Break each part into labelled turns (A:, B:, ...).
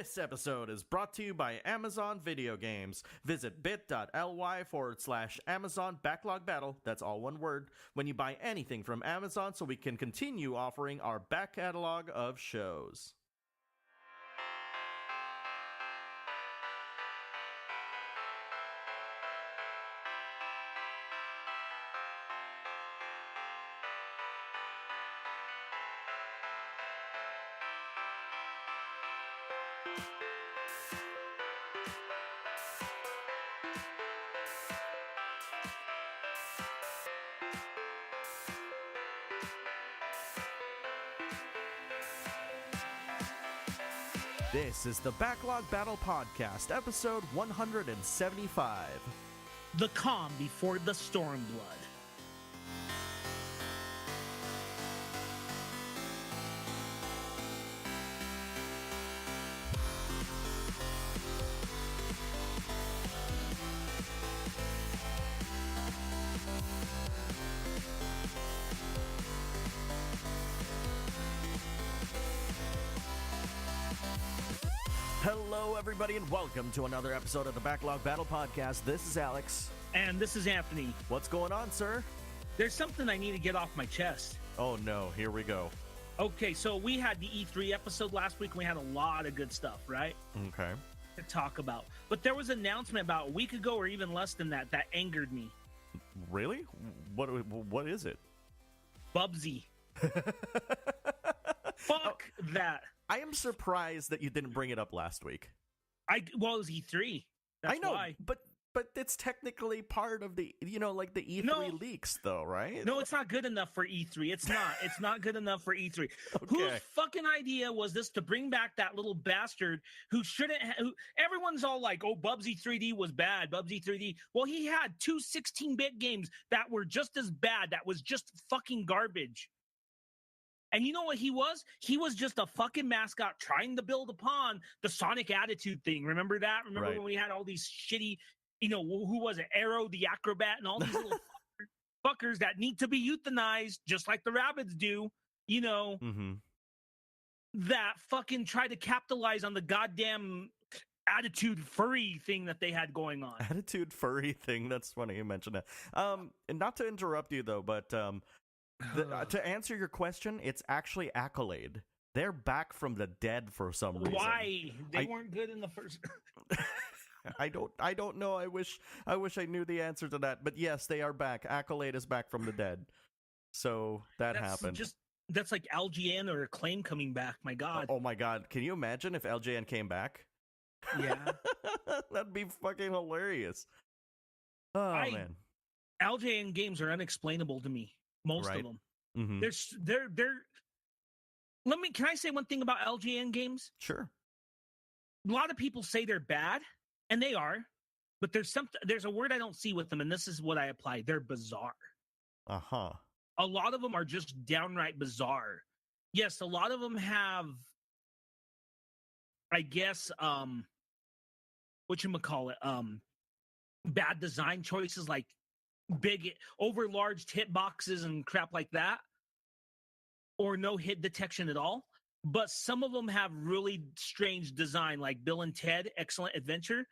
A: This episode is brought to you by Amazon Video Games. Visit bit.ly/Amazon Backlog Battle, that's all one word, when you buy anything from Amazon so we can continue offering our back catalog of shows. This is the Backlog Battle Podcast, episode 175.
B: The calm before the Stormbl.
A: Hello, everybody, and welcome to another episode of the Backlog Battle Podcast. This is Alex.
B: And this is Anthony.
A: What's going on, sir?
B: There's something I need to get off my chest.
A: Oh, no. Here we go.
B: Okay, so we had the E3 episode last week, and we had a lot of good stuff, right?
A: Okay.
B: To talk about. But there was an announcement about a week ago or even less than that angered me.
A: Really? What is it?
B: Bubsy. Fuck that.
A: I am surprised that you didn't bring it up last week.
B: Well, it was E3. That's
A: I know,
B: why.
A: but it's technically part of the, like the E3 leaks, though, right?
B: No, it's not good enough for E3. It's not. It's not good enough for E3.
A: Okay.
B: Whose fucking idea was this to bring back that little bastard who shouldn't? Everyone's all like, "Oh, Bubsy 3D was bad. Bubsy 3D." Well, he had two 16-bit games that were just as bad. That was just fucking garbage. And you know what he was? He was just a fucking mascot trying to build upon the Sonic Attitude thing. Remember that? Remember when we had all these shitty, who was it? Arrow, the Acrobat, and all these little fuckers that need to be euthanized, just like the rabbits do,
A: Mm-hmm.
B: that fucking try to capitalize on the goddamn attitude furry thing that they had going on.
A: Attitude furry thing. That's funny you mentioned that. And not to interrupt you, though, but... to answer your question, it's actually Accolade. They're back from the dead for some reason.
B: Why? They weren't good in the first...
A: I don't know. I wish I knew the answer to that. But yes, they are back. Accolade is back from the dead. So that's happened.
B: That's like LGN or Acclaim coming back. My God.
A: Oh my God. Can you imagine if LJN came back?
B: Yeah.
A: That'd be fucking hilarious. Oh, man.
B: LJN games are unexplainable to me. Most of them.
A: Mm-hmm.
B: Can I say one thing about LGN games?
A: Sure.
B: A lot of people say they're bad, and they are, but there's a word I don't see with them, and this is what I apply. They're bizarre.
A: Uh-huh.
B: A lot of them are just downright bizarre. Yes, a lot of them have, I guess, bad design choices, like big overlarge hitboxes and crap like that, or no hit detection at all. But some of them have really strange design, like Bill and Ted Excellent Adventure.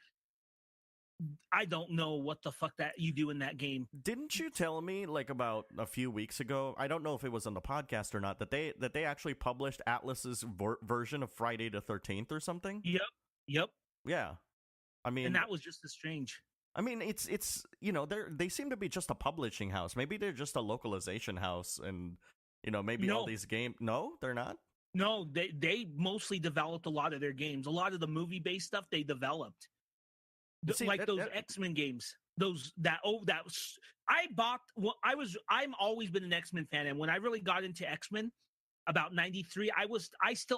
B: I don't know what the fuck that you do in that game.
A: Didn't you tell me like about a few weeks ago, I don't know if it was on the podcast or not, that they actually published Atlas's version of Friday the 13th or something?
B: Yep.
A: Yeah. I mean,
B: and that was just as strange.
A: I mean, it's they seem to be just a publishing house. Maybe they're just a localization house, and maybe all these games. No, they're not.
B: No, they mostly developed a lot of their games. A lot of the movie-based stuff they developed, those X-Men games. I'm always been an X-Men fan, and when I really got into X-Men about 93, a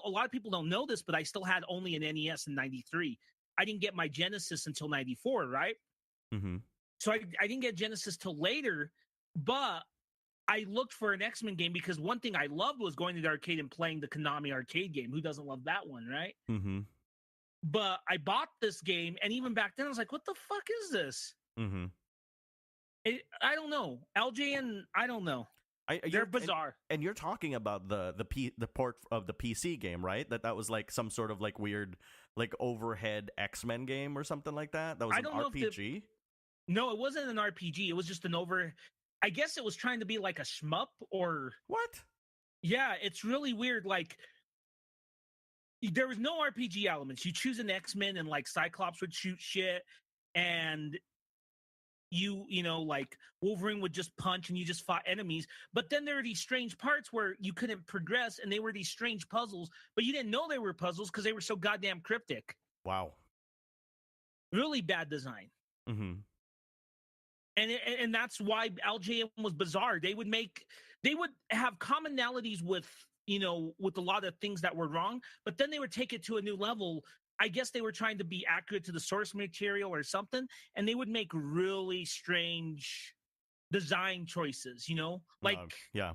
B: lot of people don't know this, but I still had only an NES in 93. I didn't get my Genesis until 94, right?
A: Mm-hmm.
B: So I didn't get Genesis till later, but I looked for an X-Men game because one thing I loved was going to the arcade and playing the Konami arcade game. Who doesn't love that one, right?
A: Mm-hmm.
B: But I bought this game, and even back then I was like, what the fuck is this?
A: Mm-hmm.
B: I don't know. LJN, I don't know. They're bizarre.
A: And you're talking about the port of the PC game, right? That was like some sort of like weird like overhead X-Men game or something like that. That was an RPG.
B: No, it wasn't an RPG. It was just I guess it was trying to be like a shmup or
A: what?
B: Yeah, it's really weird. Like there was no RPG elements. You choose an X-Men and like Cyclops would shoot shit, and you know, like Wolverine would just punch and you just fought enemies. But then there were these strange parts where you couldn't progress, and they were these strange puzzles, but you didn't know they were puzzles because they were so goddamn cryptic.
A: Wow.
B: Really bad design.
A: Mm-hmm.
B: And that's why LJN was bizarre. They would have commonalities with, you know, with a lot of things that were wrong, but then they would take it to a new level. I guess they were trying to be accurate to the source material or something, and they would make really strange design choices, you know? Like,
A: yeah.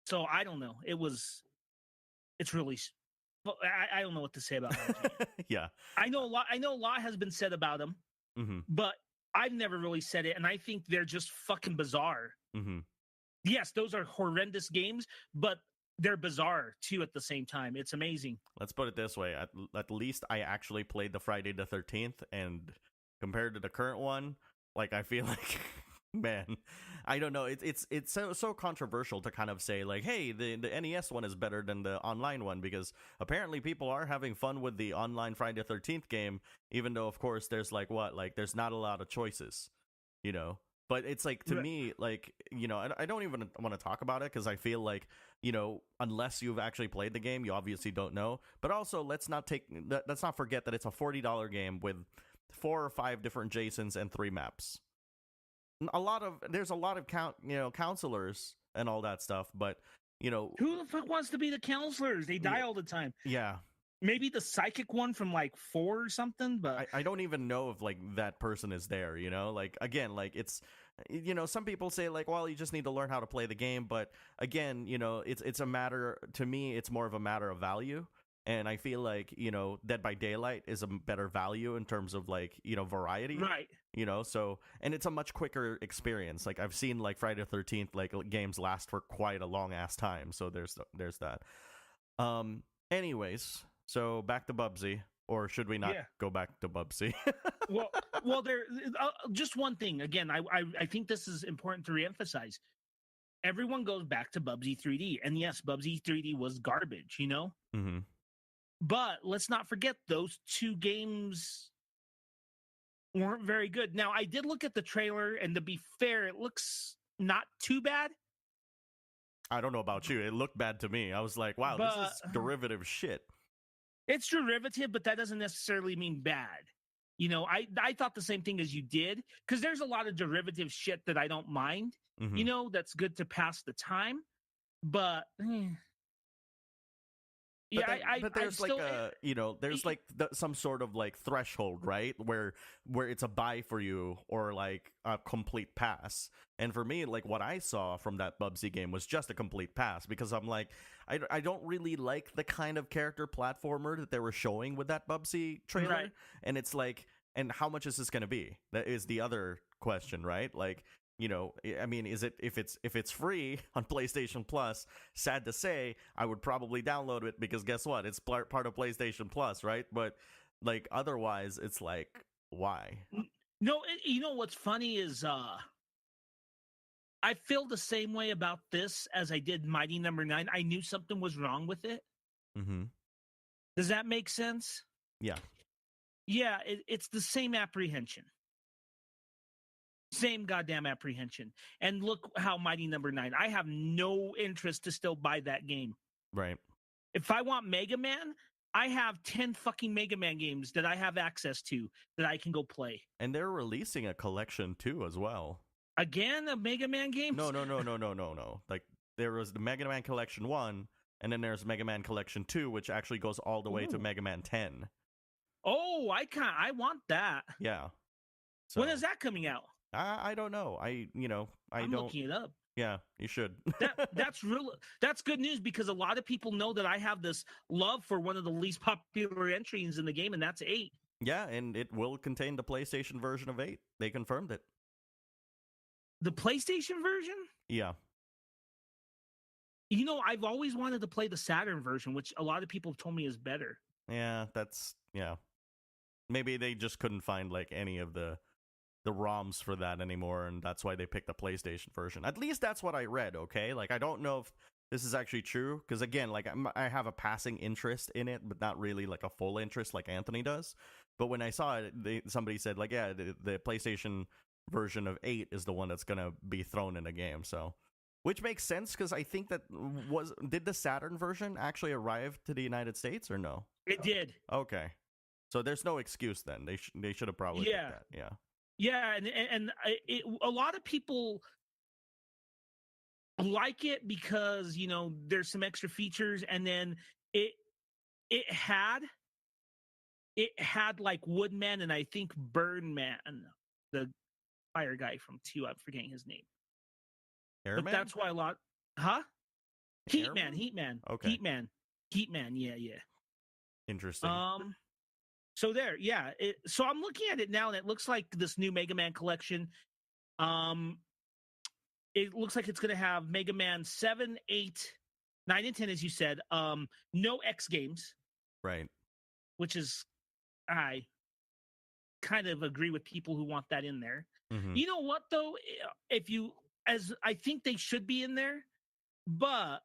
B: So I don't know. It's really, I don't know what to say about LJN.
A: Yeah.
B: I know a lot has been said about them,
A: mm-hmm.
B: but I've never really said it, and I think they're just fucking bizarre.
A: Mm-hmm.
B: Yes, those are horrendous games, but they're bizarre too at the same time. It's amazing.
A: Let's put it this way: at least I actually played the Friday the 13th, and compared to the current one, like I feel like, man, I don't know. It's so controversial to kind of say like, hey, the NES one is better than the online one, because apparently people are having fun with the online Friday the 13th game, even though of course there's there's not a lot of choices, you know. But it's like, to me, like, you know, I don't even want to talk about it because I feel like, you know, unless you've actually played the game, you obviously don't know. But also, let's not forget that it's a $40 game with 4 or 5 different Jasons and 3 maps. There's a lot of counselors and all that stuff, but, you know,
B: who the fuck wants to be the counselors? They die all the time.
A: Yeah.
B: Maybe the psychic one from like 4 or something, but
A: I don't even know if like that person is there, you know? Like, again, like it's, you know, some people say like, well, you just need to learn how to play the game, but again, you know, it's a matter, to me, it's more of a matter of value. And I feel like, you know, Dead by Daylight is a better value in terms of like, you know, variety.
B: Right.
A: You know, so, and it's a much quicker experience. Like I've seen like Friday the 13th, like games last for quite a long ass time. So there's that. Anyways, so back to Bubsy, or should we not go back to Bubsy?
B: well, there. Just one thing. Again, I think this is important to reemphasize. Everyone goes back to Bubsy 3D, and yes, Bubsy 3D was garbage, you know.
A: Mm-hmm.
B: But let's not forget those 2 games weren't very good. Now, I did look at the trailer, and to be fair, it looks not too bad.
A: I don't know about you. It looked bad to me. I was like, wow, this is derivative shit.
B: It's derivative, but that doesn't necessarily mean bad. You know, I thought the same thing as you did, because there's a lot of derivative shit that I don't mind.
A: Mm-hmm.
B: You know, that's good to pass the time. But
A: but there's like there's like some sort of like threshold, right, where it's a buy for you or like a complete pass. And for me, like what I saw from that Bubsy game was just a complete pass, because I'm like, I don't really like the kind of character platformer that they were showing with that Bubsy trailer.
B: Right.
A: And it's like, and how much is this going to be? That is the other question, right? Like, you know, I mean, is it, if it's free on PlayStation Plus, sad to say, I would probably download it, because guess what? It's part of PlayStation Plus, right? But like otherwise, it's like, why?
B: No, you know what's funny is I feel the same way about this as I did Mighty Number 9. I knew something was wrong with it.
A: Mm-hmm.
B: Does that make sense?
A: Yeah.
B: Yeah, it's the same apprehension. Same goddamn apprehension. And look how Mighty Number 9. I have no interest to still buy that game.
A: Right.
B: If I want Mega Man, I have 10 fucking Mega Man games that I have access to that I can go play.
A: And they're releasing a collection too as well.
B: Again, a Mega Man game?
A: No. Like there was the Mega Man Collection 1, and then there's Mega Man Collection 2, which actually goes all the way to Mega Man 10.
B: Oh, I want that.
A: Yeah. So,
B: when is that coming out?
A: I don't know. I'm
B: looking it up.
A: Yeah, you should.
B: That's good news, because a lot of people know that I have this love for one of the least popular entries in the game, and that's 8.
A: Yeah, and it will contain the PlayStation version of 8. They confirmed it.
B: The PlayStation version?
A: Yeah.
B: I've always wanted to play the Saturn version, which a lot of people have told me is better.
A: Yeah, maybe they just couldn't find like any of the ROMs for that anymore, and that's why they picked the PlayStation version. At least that's what I read, okay? Like, I don't know if this is actually true, because again, like, I have a passing interest in it, but not really like a full interest like Anthony does. But when I saw it, somebody said, like, yeah, the PlayStation version of 8 is the one that's going to be thrown in a game, so... Which makes sense, because I think that did the Saturn version actually arrive to the United States, or no?
B: It did.
A: Okay. So there's no excuse then. They should have probably picked that, yeah.
B: Yeah, and a lot of people like it because there's some extra features, and then it had like Woodman and I think Burnman, the fire guy from 2. I'm forgetting his name.
A: Airman?
B: But that's why a lot, Heatman.
A: Okay.
B: Heatman. Yeah.
A: Interesting.
B: So there, yeah. So I'm looking at it now, and it looks like this new Mega Man collection. It looks like it's going to have Mega Man 7, 8, 9, and 10, as you said. No X Games,
A: right?
B: Which is, I kind of agree with people who want that in there.
A: Mm-hmm.
B: You know what though? As I think they should be in there, but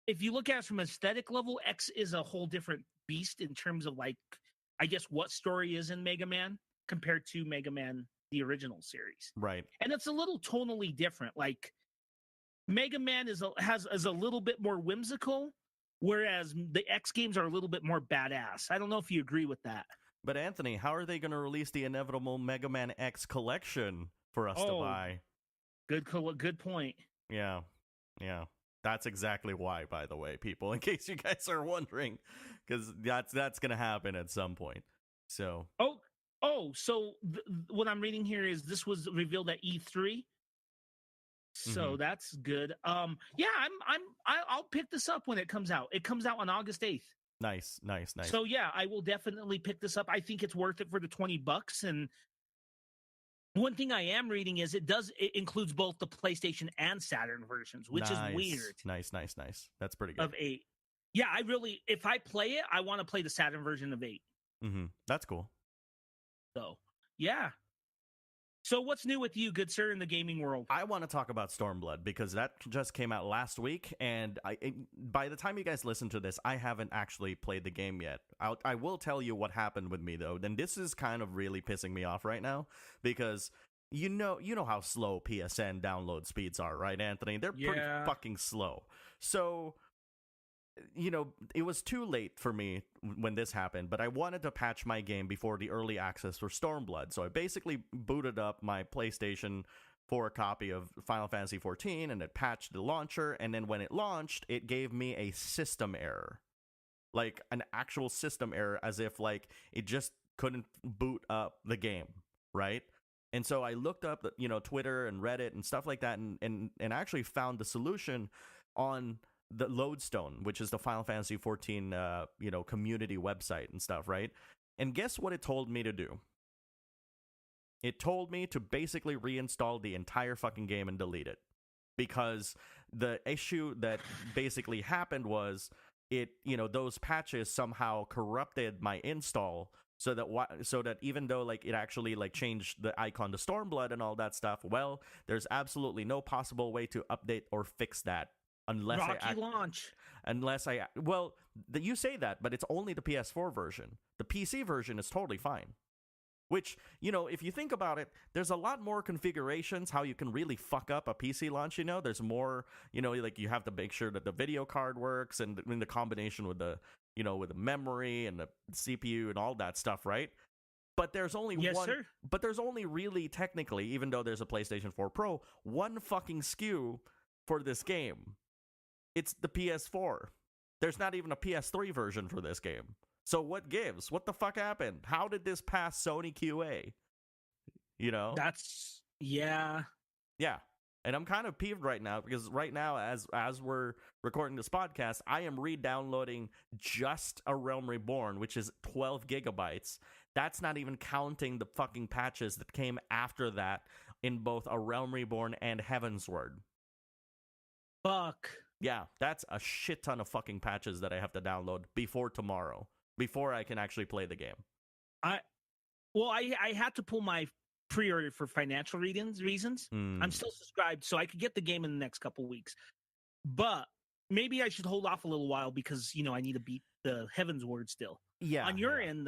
B: if you look at it from an aesthetic level, X is a whole different beast in terms of, like, I guess what story is in Mega Man compared to Mega Man, the original series.
A: Right.
B: And it's a little tonally different. Like, Mega Man is a little bit more whimsical, whereas the X games are a little bit more badass. I don't know if you agree with that.
A: But Anthony, how are they going to release the inevitable Mega Man X collection for us to buy?
B: Good point.
A: Yeah. That's exactly why, by the way, people, in case you guys are wondering, because that's going to happen at some point. So.
B: So what I'm reading here is this was revealed at E3. So that's good. Yeah, I'll pick this up when it comes out. It comes out on August 8th.
A: Nice.
B: So yeah, I will definitely pick this up. I think it's worth it for the $20. And one thing I am reading is it includes both the PlayStation and Saturn versions, which is weird.
A: Nice. That's pretty good.
B: Of 8. Yeah, if I play it, I want to play the Saturn version of 8.
A: That's cool.
B: So, yeah. So what's new with you, good sir, in the gaming world?
A: I want to talk about Stormbl because that just came out last week, and by the time you guys listen to this, I haven't actually played the game yet. I will tell you what happened with me, though. Then this is kind of really pissing me off right now, because you know how slow PSN download speeds are, right, Anthony? They're pretty fucking slow. So, it was too late for me when this happened, but I wanted to patch my game before the early access for Stormbl. So I basically booted up my PlayStation for a copy of Final Fantasy XIV, and it patched the launcher, and then when it launched, it gave me a system error. Like, an actual system error, as if, like, it just couldn't boot up the game, right? And so I looked up, Twitter and Reddit and stuff like that, and actually found the solution on the Lodestone, which is the Final Fantasy XIV, community website and stuff, right? And guess what it told me to do? It told me to basically reinstall the entire fucking game and delete it. Because the issue that basically happened was those patches somehow corrupted my install, so that even though, like, it actually, like, changed the icon to Stormbl and all that stuff, well, there's absolutely no possible way to update or fix that. Unless you say that, but it's only the PS4 version. The PC version is totally fine. Which, if you think about it, there's a lot more configurations how you can really fuck up a PC launch, There's more, like, you have to make sure that the video card works, and in the combination with the, with the memory and the CPU and all that stuff, right? But there's only But there's only really, technically, even though there's a PlayStation 4 Pro, one fucking SKU for this game. It's the PS4. There's not even a PS3 version for this game. So what gives? What the fuck happened? How did this pass Sony QA?
B: That's... Yeah.
A: Yeah. And I'm kind of peeved right now, because right now, as we're recording this podcast, I am re-downloading just A Realm Reborn, which is 12 gigabytes. That's not even counting the fucking patches that came after that in both A Realm Reborn and Heavensward.
B: Fuck.
A: Yeah, that's a shit ton of fucking patches that I have to download before tomorrow, before I can actually play the game.
B: I had to pull my pre-order for financial reasons. I'm still subscribed, so I could get the game in the next couple weeks. But maybe I should hold off a little while because I need to beat the Heaven's Ward still.
A: Yeah.
B: On your end,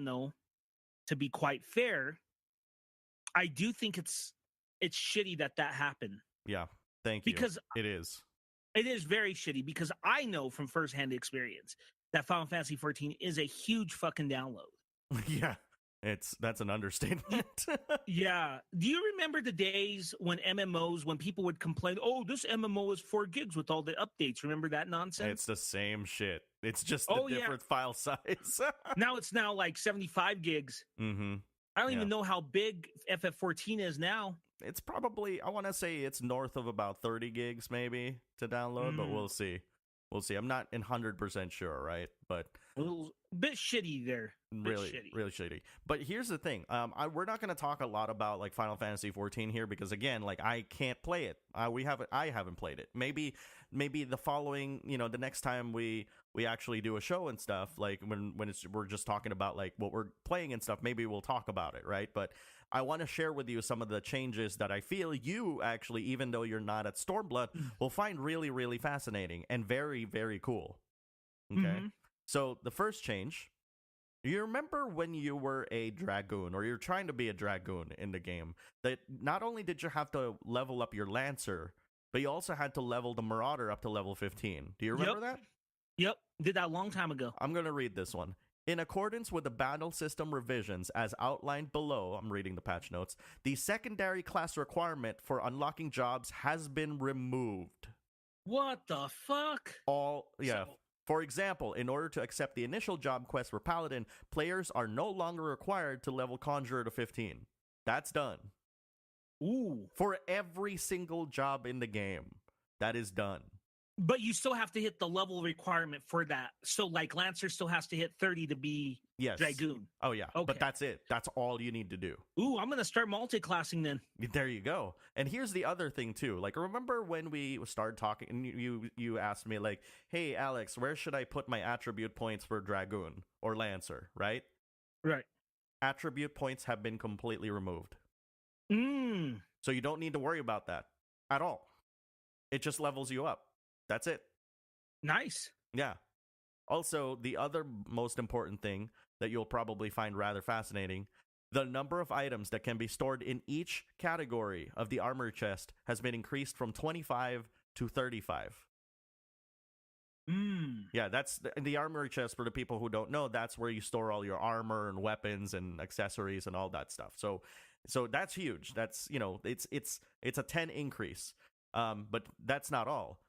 B: though, to be quite fair, I do think it's shitty that happened.
A: Yeah. Thank you.
B: Because
A: it is
B: very shitty because I know from firsthand experience that Final Fantasy XIV is a huge fucking download.
A: Yeah. That's an understatement.
B: Yeah. Do you remember the days when people would complain, oh, this MMO is 4 gigs with all the updates? Remember that nonsense?
A: It's the same shit. It's just the different file size.
B: Now it's like 75 gigs.
A: Mm-hmm.
B: I don't even know how big FF14 is now.
A: It's probably, I want to say it's north of about 30 gigs maybe to download, but we'll see. We'll see. I'm not 100% sure, right? But
B: a little bit shitty there.
A: Really shitty. But here's the thing. We're not going to talk a lot about like Final Fantasy 14 here because again, like I can't play it. I haven't played it. Maybe the following, the next time we actually do a show and stuff, like when we're just talking about like what we're playing and stuff, maybe we'll talk about it, right? But I want to share with you some of the changes that I feel you actually, even though you're not at Stormbl, will find really, really fascinating and very, very cool. Okay. Mm-hmm. So the first change, you remember when you were a Dragoon or you're trying to be a Dragoon in the game, that not only did you have to level up your Lancer, but you also had to level the Marauder up to level 15. Do you remember that?
B: Yep. Did that a long time ago.
A: I'm going to read this one. In accordance with the battle system revisions as outlined below, I'm reading the patch notes, the secondary class requirement for unlocking jobs has been removed.
B: What the fuck?
A: For example, in order to accept the initial job quest for Paladin, players are no longer required to level Conjurer to 15. That's done.
B: Ooh.
A: For every single job in the game, that is done.
B: But you still have to hit the level requirement for that. So, like, Lancer still has to hit 30 to be Dragoon.
A: Oh, yeah. Okay. But that's it. That's all you need to do.
B: Ooh, I'm going to start multi-classing then.
A: There you go. And here's the other thing, too. Like, remember when we started talking and you asked me, like, hey, Alex, where should I put my attribute points for Dragoon or Lancer, right?
B: Right.
A: Attribute points have been completely removed.
B: So
A: you don't need to worry about that at all. It just levels you up. That's it.
B: Nice.
A: Yeah. Also, the other most important thing that you'll probably find rather fascinating, the number of items that can be stored in each category of the armor chest has been increased from 25 to 35. Yeah, that's the armory chest. For the people who don't know, that's where you store all your armor and weapons and accessories and all that stuff. So that's huge. That's, it's a 10 increase. But that's not all.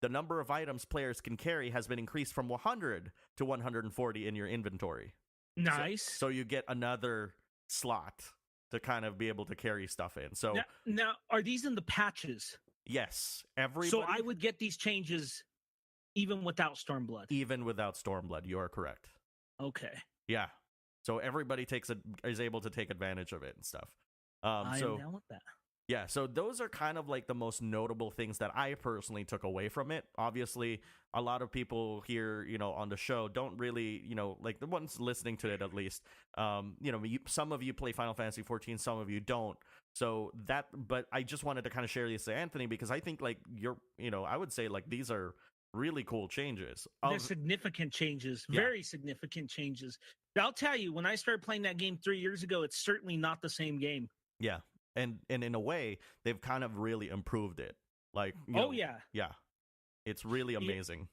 A: The number of items players can carry has been increased from 100 to 140 in your inventory.
B: Nice.
A: So you get another slot to kind of be able to carry stuff in. So
B: now are these in the patches?
A: Yes. Everybody.
B: So I would get these changes even without Stormbl.
A: Even without Stormbl, you are correct.
B: Okay.
A: Yeah. So everybody is able to take advantage of it and stuff.
B: I am down with that.
A: Yeah, so those are kind of like the most notable things that I personally took away from it. Obviously, a lot of people here, on the show don't really, like the ones listening to it at least, some of you play Final Fantasy XIV, some of you don't. So but I just wanted to kind of share this to Anthony because I think like I would say like these are really cool changes.
B: They're significant changes, very significant changes. I'll tell you, when I started playing that game 3 years ago, it's certainly not the same game.
A: Yeah. And in a way, they've kind of really improved it. Like, yeah, it's really amazing.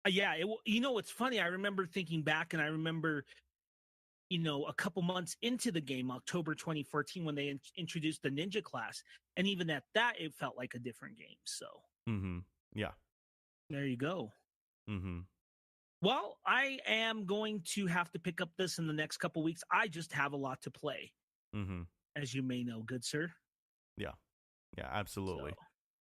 B: Yeah, it's funny. I remember thinking back, and I remember, a couple months into the game, October 2014, when they introduced the ninja class, and even at that, it felt like a different game. So,
A: yeah,
B: there you go.
A: Mm-hmm.
B: Well, I am going to have to pick up this in the next couple weeks. I just have a lot to play.
A: Mm-hmm.
B: As you may know, good sir.
A: Yeah, absolutely.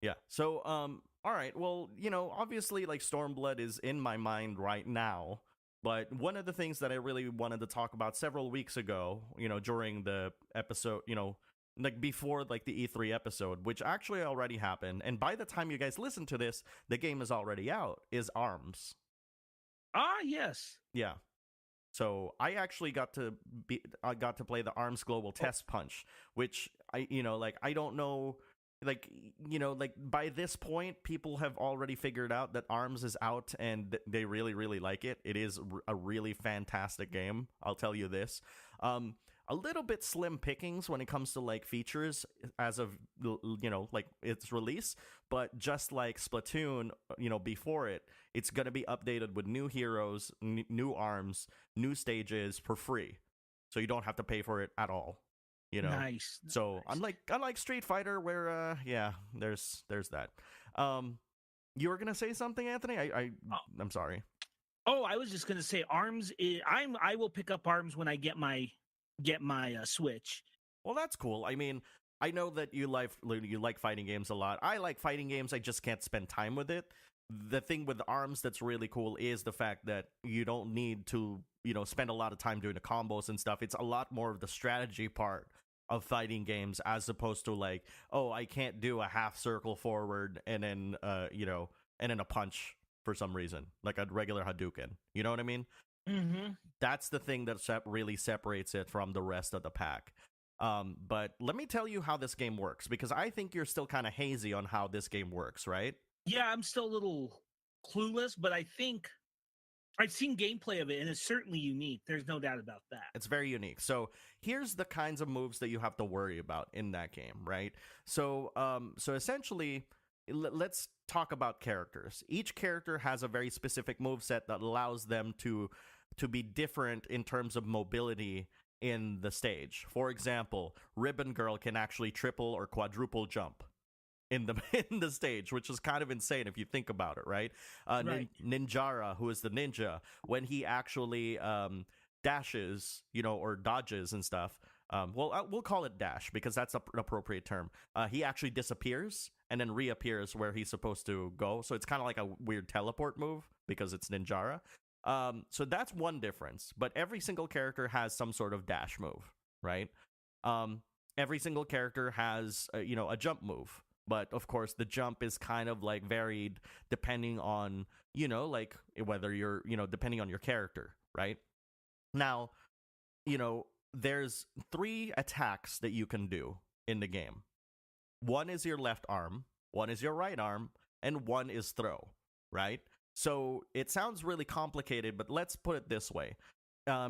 A: Yeah. So, all right. Well, obviously, like Stormbl is in my mind right now. But one of the things that I really wanted to talk about several weeks ago, during the episode, like before like the E3 episode, which actually already happened, and by the time you guys listen to this, the game is already out, is ARMS.
B: Ah, yes.
A: Yeah. So I actually got to play the ARMS Global Test Punch, which I don't know, like by this point people have already figured out that ARMS is out and they really really like it. It is a really fantastic game, I'll tell you this. A little bit slim pickings when it comes to like features as of like its release, but just like Splatoon, before it's going to be updated with new heroes, new arms, new stages for free, so you don't have to pay for it at all.
B: Nice.
A: So
B: nice.
A: unlike Street Fighter, where there's that. You were gonna say something, Anthony? I'm sorry.
B: Oh, I was just gonna say ARMS. I will pick up ARMS when I get my Switch.
A: Well, that's cool. I mean, I know that you like fighting games a lot. I like fighting games. I just can't spend time with it. The thing with ARMS that's really cool is the fact that you don't need to, spend a lot of time doing the combos and stuff. It's a lot more of the strategy part of fighting games as opposed to like, oh, I can't do a half circle forward and then, and then a punch for some reason, like a regular Hadouken. You know what I mean?
B: Mm-hmm.
A: That's the thing that really separates it from the rest of the pack. But let me tell you how this game works, because I think you're still kind of hazy on how this game works, right?
B: Yeah, I'm still a little clueless, but I think I've seen gameplay of it, and it's certainly unique. There's no doubt about that.
A: It's very unique. So here's the kinds of moves that you have to worry about in that game, right? So essentially, let's talk about characters. Each character has a very specific moveset that allows them to be different in terms of mobility in the stage. For example, Ribbon Girl can actually triple or quadruple jump in the stage, which is kind of insane if you think about it, right?
B: Right.
A: Ninjara, who is the ninja, when he actually dashes, or dodges and stuff. We'll call it dash because that's an appropriate term. He actually disappears and then reappears where he's supposed to go. So it's kind of like a weird teleport move because it's Ninjara. So that's one difference. But every single character has some sort of dash move, right? Every single character has, a jump move. But of course, the jump is kind of like varied depending on, like whether you're, depending on your character, right? Now, there's 3 attacks that you can do in the game. One is your left arm, one is your right arm, and one is throw, right? So it sounds really complicated, but let's put it this way.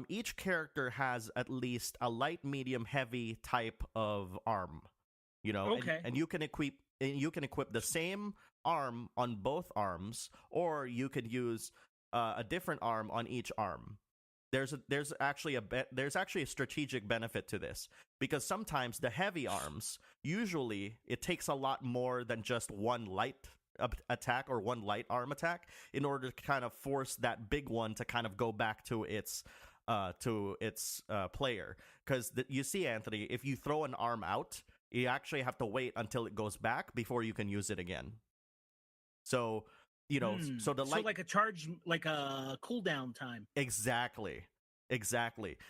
A: Each character has at least a light, medium, heavy type of arm,
B: Okay.
A: and you can equip the same arm on both arms, or you could use a different arm on each arm. There's actually a strategic benefit to this, because sometimes the heavy arms, usually it takes a lot more than just one light attack or one light arm attack in order to kind of force that big one to kind of go back to its player. Because you see, Anthony, if you throw an arm out, you actually have to wait until it goes back before you can use it again. So so like a charge,
B: like a cooldown time.
A: Exactly.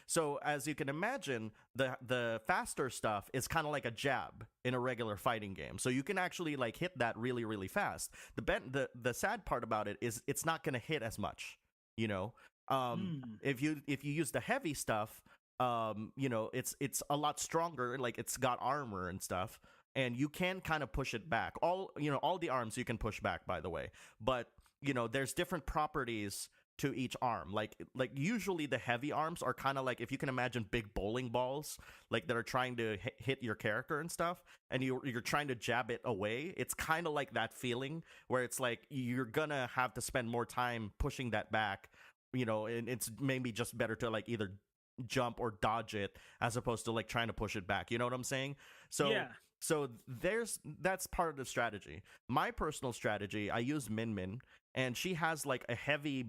A: So as you can imagine, the faster stuff is kind of like a jab in a regular fighting game. So you can actually like hit that really really fast. The sad part about it is it's not going to hit as much. If you use the heavy stuff, it's a lot stronger. Like it's got armor and stuff. And you can kind of push it back. All the arms you can push back, by the way. But, there's different properties to each arm. Like usually the heavy arms are kind of like, if you can imagine big bowling balls, like that are trying to hit your character and stuff, and you're trying to jab it away. It's kind of like that feeling where it's like you're gonna have to spend more time pushing that back, and it's maybe just better to like either jump or dodge it as opposed to like trying to push it back. You know what I'm saying? So
B: yeah.
A: So that's part of the strategy. My personal strategy, I use Min, and she has like a heavy,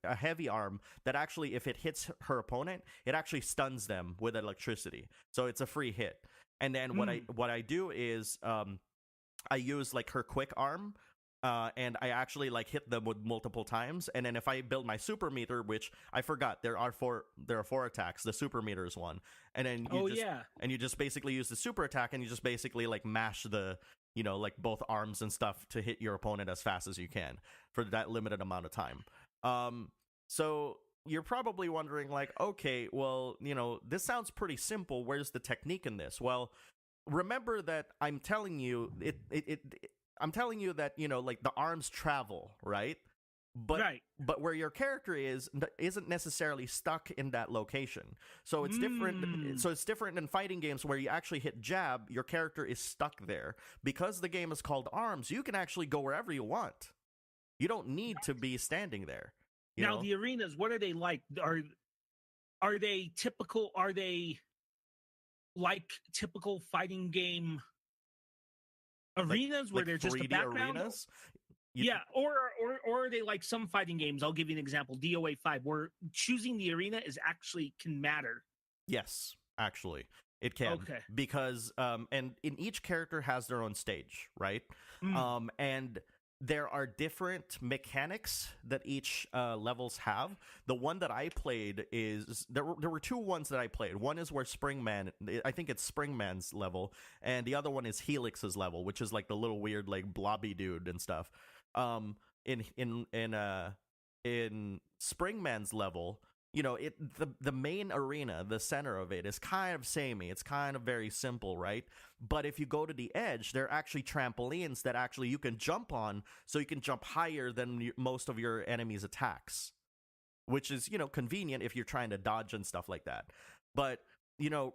A: a heavy arm that actually, if it hits her opponent, it actually stuns them with electricity. So it's a free hit. And then what I do is I use like her quick arm, and I actually like hit them with multiple times. And then if I build my super meter, which I forgot, there are four attacks. The super meter is one, and then you just basically use the super attack, and you just basically like mash the like both arms and stuff to hit your opponent as fast as you can for that limited amount of time. So you're probably wondering like, okay, well, this sounds pretty simple. Where's the technique in this? Well, remember that I'm telling you I'm telling you that like the arms travel, right? But where your character isn't necessarily stuck in that location. So it's different. So it's different than fighting games where you actually hit jab, your character is stuck there. Because the game is called ARMS, you can actually go wherever you want. You don't need to be standing there.
B: Now the arenas, what are they like? Are they typical? Are they like typical fighting game arenas where they're just a background?
A: Arenas?
B: Or are they like some fighting games? I'll give you an example. DOA 5, where choosing the arena can matter.
A: Yes, actually, it can.
B: Okay.
A: Because and in each character has their own stage, right? And there are different mechanics that each levels have. The one that I played is there were two ones that I played. One is where I think it's Springman's level, and the other one is Helix's level, which is like the little weird like blobby dude and stuff. In Springman's level, the main arena, the center of it is kind of samey. It's kind of very simple, right? But if you go to the edge, there are actually trampolines that actually you can jump on, so you can jump higher than most of your enemies' attacks, which is, convenient if you're trying to dodge and stuff like that. But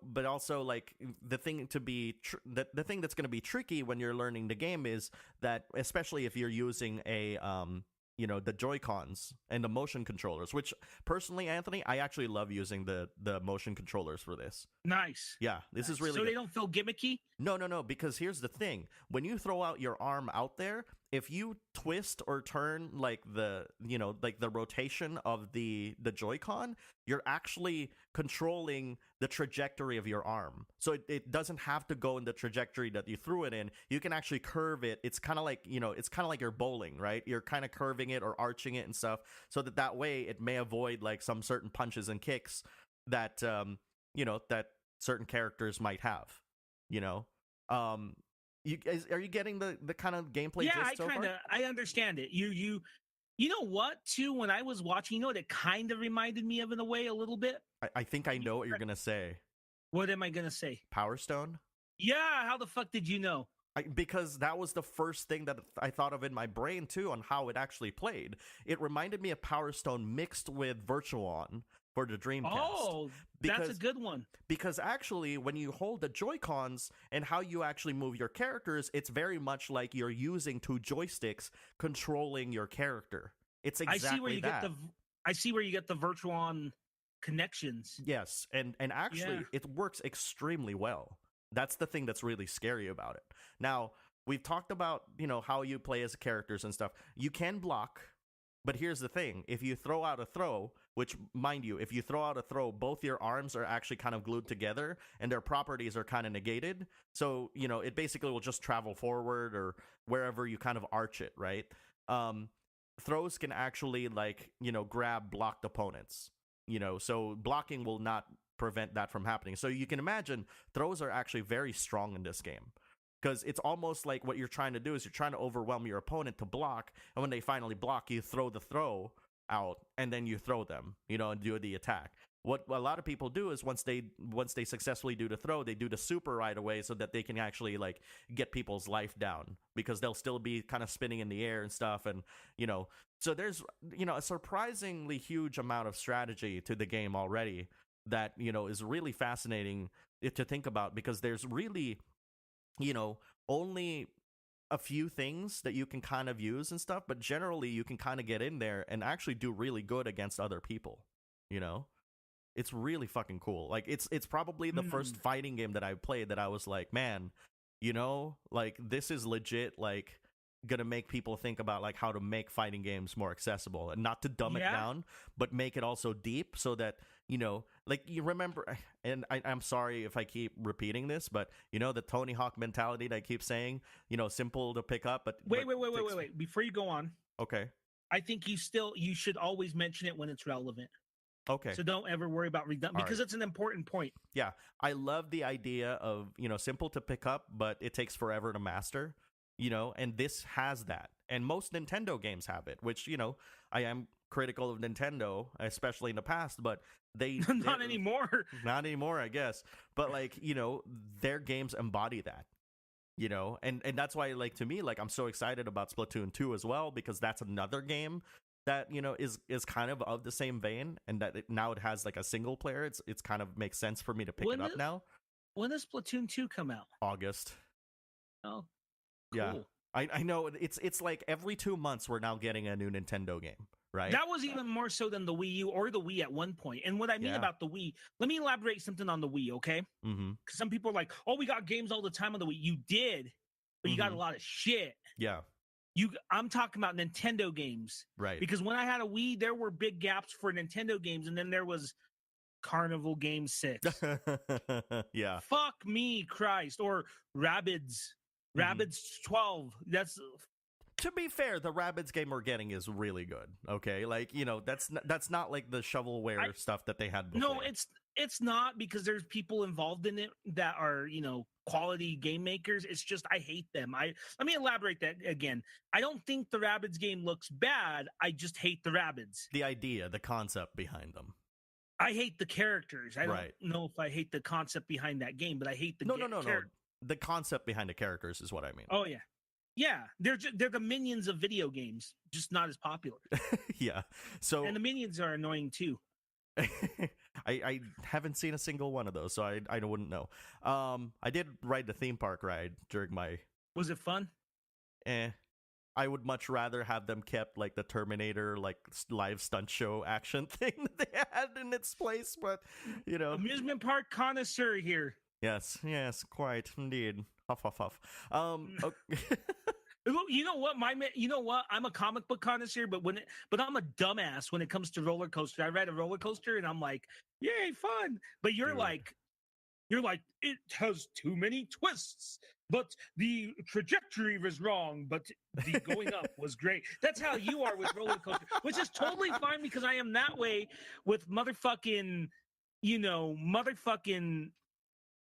A: but also like the thing the thing that's going to be tricky when you're learning the game is that, especially if you're using a the Joy-Cons and the motion controllers, which personally, Anthony, I actually love using the motion controllers for this.
B: Nice.
A: Yeah, this is really
B: so
A: good.
B: They don't feel gimmicky?
A: No, because here's the thing. When you throw out your arm out there, if you twist or turn like the rotation of the Joy-Con, you're actually controlling the trajectory of your arm. So it doesn't have to go in the trajectory that you threw it in. You can actually curve it. It's kind of like, you're bowling, right? You're kind of curving it or arching it and stuff, so that way it may avoid like some certain punches and kicks that that certain characters might have. You guys, are you getting the kind of gameplay?
B: Yeah, I understand it. You know what, too, when I was watching, what it kind of reminded me of in a way, a little bit?
A: I think I know what you're going to say.
B: What am I going to say?
A: Power Stone?
B: Yeah, how the fuck did you know?
A: Because that was the first thing that I thought of in my brain, too, on how it actually played. It reminded me of Power Stone mixed with Virtuon for the Dreamcast.
B: Oh, that's a good one.
A: Because actually, when you hold the Joy-Cons and how you actually move your characters, it's very much like you're using two joysticks controlling your character. It's exactly
B: I see where you get the Virtuon connections.
A: Yes, and actually, it works extremely well. That's the thing that's really scary about it. Now, we've talked about, how you play as characters and stuff. You can block, but here's the thing. If you throw out a throw, which, mind you, if you throw out a throw, both your arms are actually kind of glued together, and their properties are kind of negated. So, it basically will just travel forward or wherever you kind of arch it, right? Throws can actually, grab blocked opponents. So blocking will not prevent that from happening. So you can imagine throws are actually very strong in this game, because it's almost like what you're trying to do is you're trying to overwhelm your opponent to block, and when they finally block, you throw the throw out, and then you throw them, and do the attack. What a lot of people do is once they successfully do the throw, they do the super right away, so that they can actually get people's life down, because they'll still be kind of spinning in the air and stuff, and so there's a surprisingly huge amount of strategy to the game already that is really fascinating to think about, because there's really only a few things that you can kind of use and stuff, but generally you can kind of get in there and actually do really good against other people. It's really fucking cool. It's probably the first fighting game that I played that I was like, man, this is legit, gonna make people think about like how to make fighting games more accessible and not to dumb it down, but make it also deep so that, like you remember, and I'm sorry if I keep repeating this, but the Tony Hawk mentality that I keep saying, simple to pick up, but
B: wait, before you go on.
A: Okay.
B: I think you should always mention it when it's relevant.
A: Okay.
B: So don't ever worry about redundant because it's an important point. Yeah.
A: I love the idea of, simple to pick up, but it takes forever to master. And this has that. And most Nintendo games have it, which, I am critical of Nintendo, especially in the past, but they...
B: Not anymore.
A: Not anymore, I guess. But, like, their games embody that, and that's why, like, to me, like, I'm so excited about Splatoon 2 as well, because that's another game that, is kind of the same vein, and that now it has, like, a single player. It's kind of makes sense for me to pick it up now.
B: When does Splatoon 2 come out?
A: August.
B: Oh.
A: Cool. Yeah, I know it's like every 2 months we're now getting a new Nintendo game, right?
B: That was even more so than the Wii U or the Wii at one point. And what I mean about the Wii, let me elaborate something on the Wii, okay?
A: Mm-hmm.
B: Because some people are like, "Oh, we got games all the time on the Wii." You did, but you got a lot of shit.
A: Yeah.
B: I'm talking about Nintendo games,
A: right?
B: Because when I had a Wii, there were big gaps for Nintendo games, and then there was Carnival Game 6.
A: Yeah.
B: Fuck me, Christ, or Rabbids. Rabbids 12. That's,
A: to be fair, the Rabbids game we're getting is really good. Okay, like that's not like the shovelware stuff that they had before.
B: No, it's not, because there's people involved in it that are quality game makers. It's just I hate them. Let me elaborate that again. I don't think the Rabbids game looks bad. I just hate the Rabbids.
A: The idea, the concept behind them.
B: I hate the characters. I don't know if I hate the concept behind that game, but I hate the
A: no. The concept behind the characters is what I mean.
B: Oh yeah, yeah. They're the minions of video games, just not as popular.
A: Yeah. So
B: and the minions are annoying too.
A: I haven't seen a single one of those, so I wouldn't know. I did ride the theme park ride during my.
B: Was it fun?
A: I would much rather have them kept like the Terminator, like live stunt show action thing that they had in its place, but
B: amusement park connoisseur here.
A: Yes, quite indeed. Huff, huff, huff. Okay.
B: You know what? I'm a comic book connoisseur, but I'm a dumbass when it comes to roller coaster. I ride a roller coaster and I'm like, yay, fun. But you're like, it has too many twists, but the trajectory was wrong, but the going up was great. That's how you are with roller coaster, which is totally fine because I am that way with motherfucking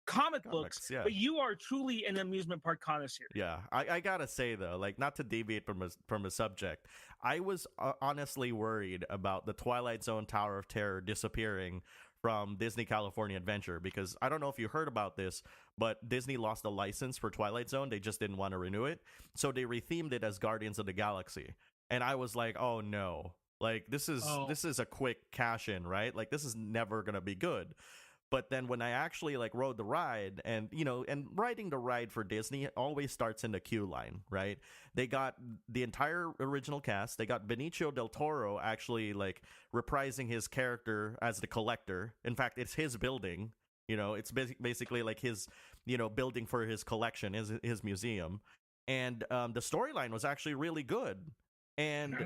B: comic books, but you are truly an amusement park connoisseur.
A: Yeah, I gotta say though, like, not to deviate from a subject, I was honestly worried about the Twilight Zone Tower of Terror disappearing from Disney California Adventure, because I don't know if you heard about this, but Disney lost the license for Twilight Zone. They just didn't want to renew it, so they rethemed it as Guardians of the Galaxy, and I was like, oh no, like this is a quick cash in, right? Like this is never gonna be good. But then when I actually like rode the ride, and and riding the ride for Disney always starts in the queue line, right? They got the entire original cast. They got Benicio del Toro actually like reprising his character as the Collector. In fact, it's his building. It's basically like his building for his collection, his museum. And the storyline was actually really good. And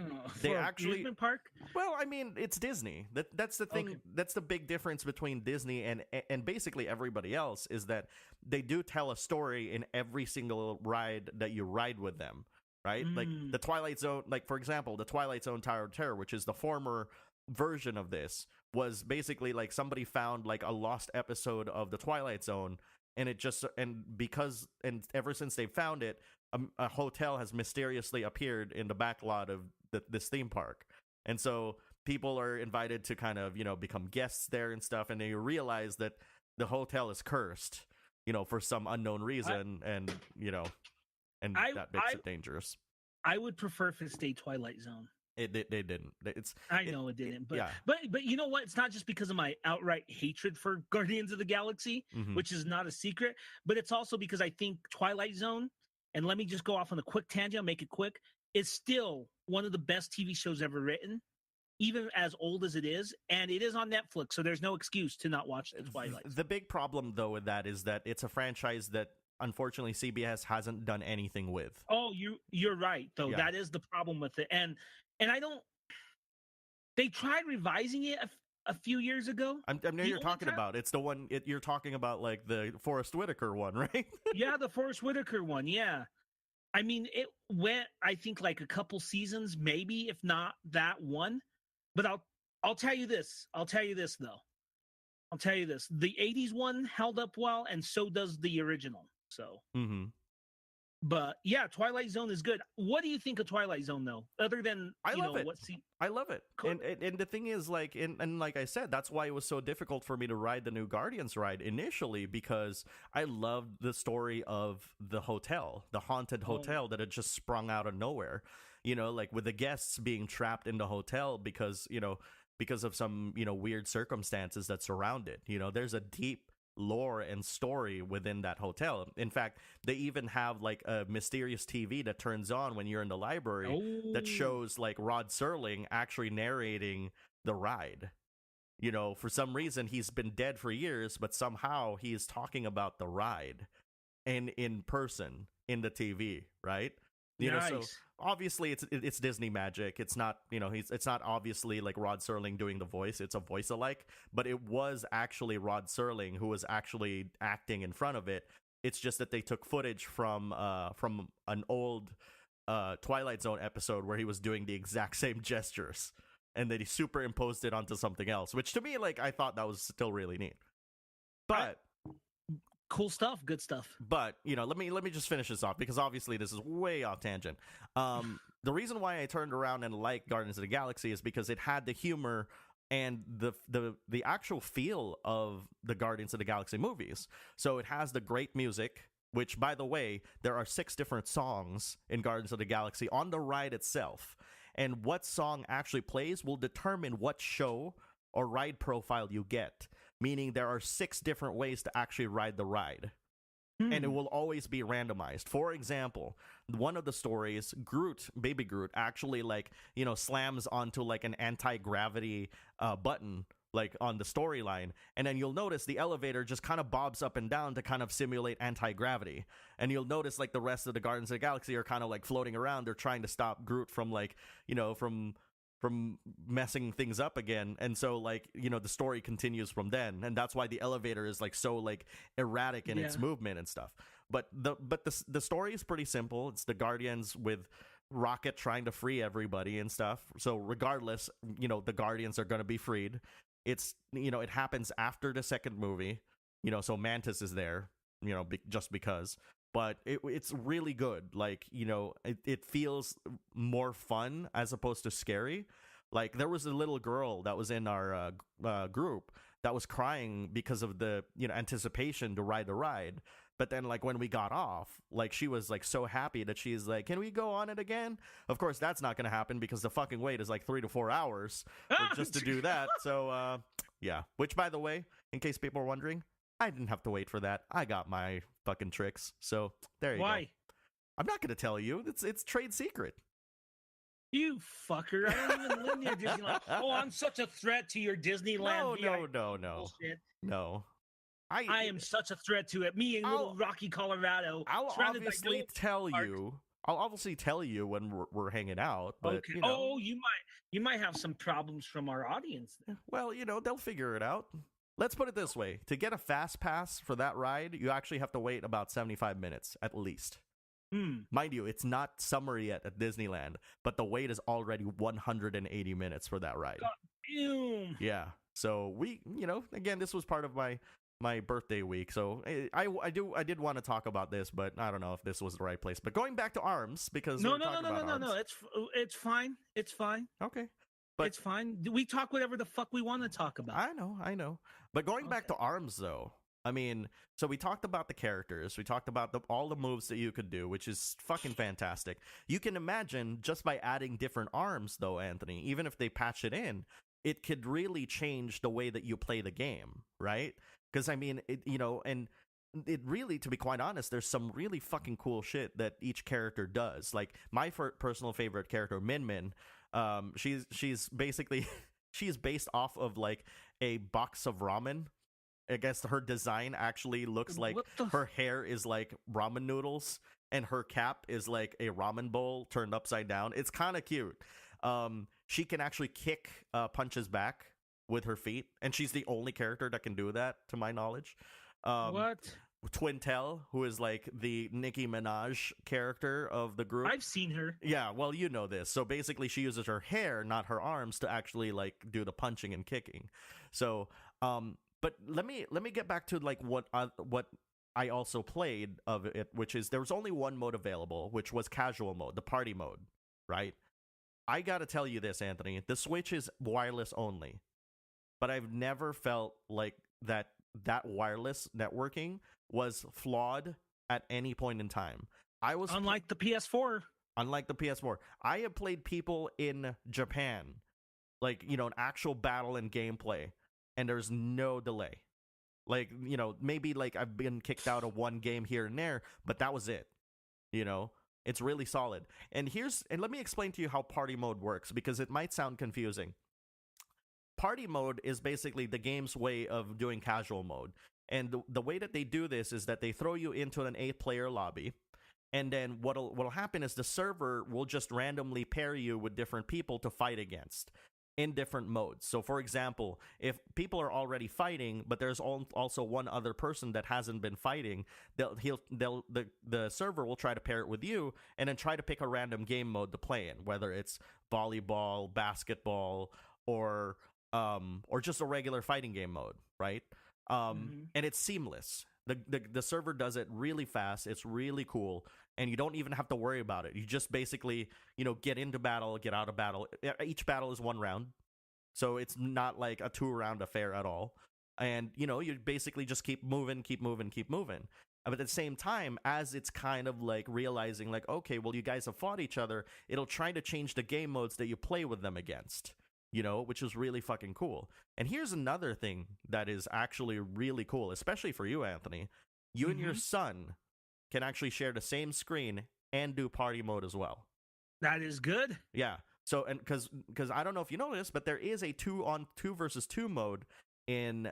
A: they actually
B: amusement park.
A: Well, I mean, it's Disney. That's the thing. Okay. That's the big difference between Disney and basically everybody else, is that they do tell a story in every single ride that you ride with them, right? Like the Twilight Zone, like for example, the Twilight Zone Tower of Terror, which is the former version of this, was basically like somebody found like a lost episode of the Twilight Zone, and ever since they found it, a hotel has mysteriously appeared in the back lot of this theme park. And so people are invited to kind of, become guests there and stuff. And they realize that the hotel is cursed, for some unknown reason. And that makes it dangerous.
B: I would prefer if it stayed Twilight Zone.
A: They didn't.
B: I know it didn't, but you know what? It's not just because of my outright hatred for Guardians of the Galaxy, which is not a secret, but it's also because I think Twilight Zone, and let me just go off on a quick tangent, I'll make it quick, is still one of the best TV shows ever written, even as old as it is, and it is on Netflix, so there's no excuse to not watch the Twilight Zone.
A: The big problem, though, with that is that it's a franchise that unfortunately CBS hasn't done anything with.
B: Oh, you're right though.
A: Yeah.
B: That is the problem with it, and I don't. They tried revising it a few years ago.
A: I know you're talking about. It's the one you're talking about, like the Forrest Whitaker one, right?
B: Yeah, the Forrest Whitaker one. Yeah, I mean, it went, I think, like a couple seasons, maybe, if not that one. But I'll tell you this. I'll tell you this though. I'll tell you this. The '80s one held up well, and so does the original. So.
A: Mm-hmm.
B: But yeah, Twilight Zone is good. What do you think of Twilight Zone, though? Other than
A: I love it. I love it.
B: Cool.
A: And the thing is, like, and like I said, that's why it was so difficult for me to ride the new Guardians ride initially, because I loved the story of the hotel, the haunted hotel that had just sprung out of nowhere. You know, like with the guests being trapped in the hotel because of some, weird circumstances that surround it. You know, there's a deep lore and story within that hotel. In fact, they even have like a mysterious TV that turns on when you're in the library that shows like Rod Serling actually narrating the ride. You know, for some reason he's been dead for years, but somehow he is talking about the ride and in person in the TV, right? You know, so obviously it's Disney magic. It's not, it's not obviously like Rod Serling doing the voice. It's a voice alike, but it was actually Rod Serling who was actually acting in front of it. It's just that they took footage from an old Twilight Zone episode where he was doing the exact same gestures, and then he superimposed it onto something else, which to me, like, I thought that was still really neat. But
B: cool stuff, good stuff.
A: But, let me just finish this off, because obviously this is way off tangent. The reason why I turned around and liked Guardians of the Galaxy is because it had the humor and the actual feel of the Guardians of the Galaxy movies. So it has the great music, which, by the way, there are 6 different songs in Guardians of the Galaxy on the ride itself. And what song actually plays will determine what show or ride profile you get. Meaning there are 6 different ways to actually ride the ride. And it will always be randomized. For example, one of the stories, Baby Groot, actually slams onto like an anti-gravity button like on the storyline. And then you'll notice the elevator just kind of bobs up and down to kind of simulate anti-gravity. And you'll notice like the rest of the Guardians of the Galaxy are kind of like floating around. They're trying to stop Groot from from messing things up again. And so the story continues from then, and that's why the elevator is like so like erratic in its movement and stuff. But the story is pretty simple. It's the Guardians with Rocket trying to free everybody and stuff. So regardless, the Guardians are going to be freed. It's it happens after the second movie, so Mantis is there, just because. But it's really good. Like, it feels more fun as opposed to scary. Like, there was a little girl that was in our group that was crying because of the, anticipation to ride the ride. But then, like, when we got off, like, she was, like, so happy that she's like, can we go on it again? Of course, that's not going to happen because the fucking wait is, like, 3 to 4 hours just to do that. So, yeah. Which, by the way, in case people are wondering, I didn't have to wait for that. I got my fucking tricks. So there you go.
B: Why?
A: I'm not going to tell you. It's trade secret.
B: You fucker. I don't even live near Disneyland. Oh, I'm such a threat to your Disneyland.
A: No.
B: I am such a threat to it. Me in little Rocky, Colorado.
A: I'll obviously tell you. I'll obviously tell you when we're hanging out. But,
B: okay. Oh, you might have some problems from our audience then.
A: Well, they'll figure it out. Let's put it this way. To get a fast pass for that ride, you actually have to wait about 75 minutes, at least. Mind you, it's not summer yet at Disneyland, but the wait is already 180 minutes for that ride.
B: God,
A: yeah. So we, again, this was part of my birthday week. So I did want to talk about this, but I don't know if this was the right place. But going back to ARMS, because
B: no, it's fine. It's fine.
A: Okay. But
B: it's fine. We talk whatever the fuck we want to talk about.
A: I know. But going back to ARMS, though, I mean, so we talked about the characters. We talked about all the moves that you could do, which is fucking fantastic. You can imagine just by adding different arms, though, Anthony, even if they patch it in, it could really change the way that you play the game, right? Because, I mean, and it really, to be quite honest, there's some really fucking cool shit that each character does. Like, my personal favorite character, Min Min, she's basically she's based off of like a box of ramen, I guess her design actually looks like her hair is like ramen noodles and her cap is like a ramen bowl turned upside down. It's kind of cute. She can actually kick punches back with her feet, and she's the only character that can do that, to my knowledge.
B: What?
A: Twintel, who is like the Nicki Minaj character of the group.
B: I've seen her.
A: Yeah, well, you know this. So basically, she uses her hair, not her arms, to actually like do the punching and kicking. So, but let me get back to like what I also played of it, which is there was only one mode available, which was casual mode, the party mode, right? I gotta tell you this, Anthony. The Switch is wireless only, but I've never felt like that wireless networking was flawed at any point in time.
B: Unlike the PS4.
A: Unlike the PS4. I have played people in Japan, like, you know, an actual battle and gameplay, and there's no delay. Like, you know, maybe like I've been kicked out of one game here and there, but that was it. You know, it's really solid. And let me explain to you how party mode works, because it might sound confusing. Party mode is basically the game's way of doing casual mode. And the way that they do this is that they throw you into an 8-player lobby, and then what'll happen is the server will just randomly pair you with different people to fight against in different modes. So, for example, if people are already fighting, but there's also one other person that hasn't been fighting, the server will try to pair it with you, and then try to pick a random game mode to play in, whether it's volleyball, basketball, or just a regular fighting game mode, right? And it's seamless. The server does it really fast. It's really cool, and you don't even have to worry about it. You just basically, you know, get into battle, get out of battle. Each battle is one round, so it's not like a 2-round affair at all. And, you know, you basically just keep moving. But at the same time, as it's kind of like realizing like, okay, well, you guys have fought each other, it'll try to change the game modes that you play with them against. You know, which is really fucking cool. And here's another thing that is actually really cool, especially for you, Anthony. You and your son can actually share the same screen and do party mode as well.
B: That is good.
A: Yeah. So, and because I don't know if you know this, but there is a 2 versus 2 mode in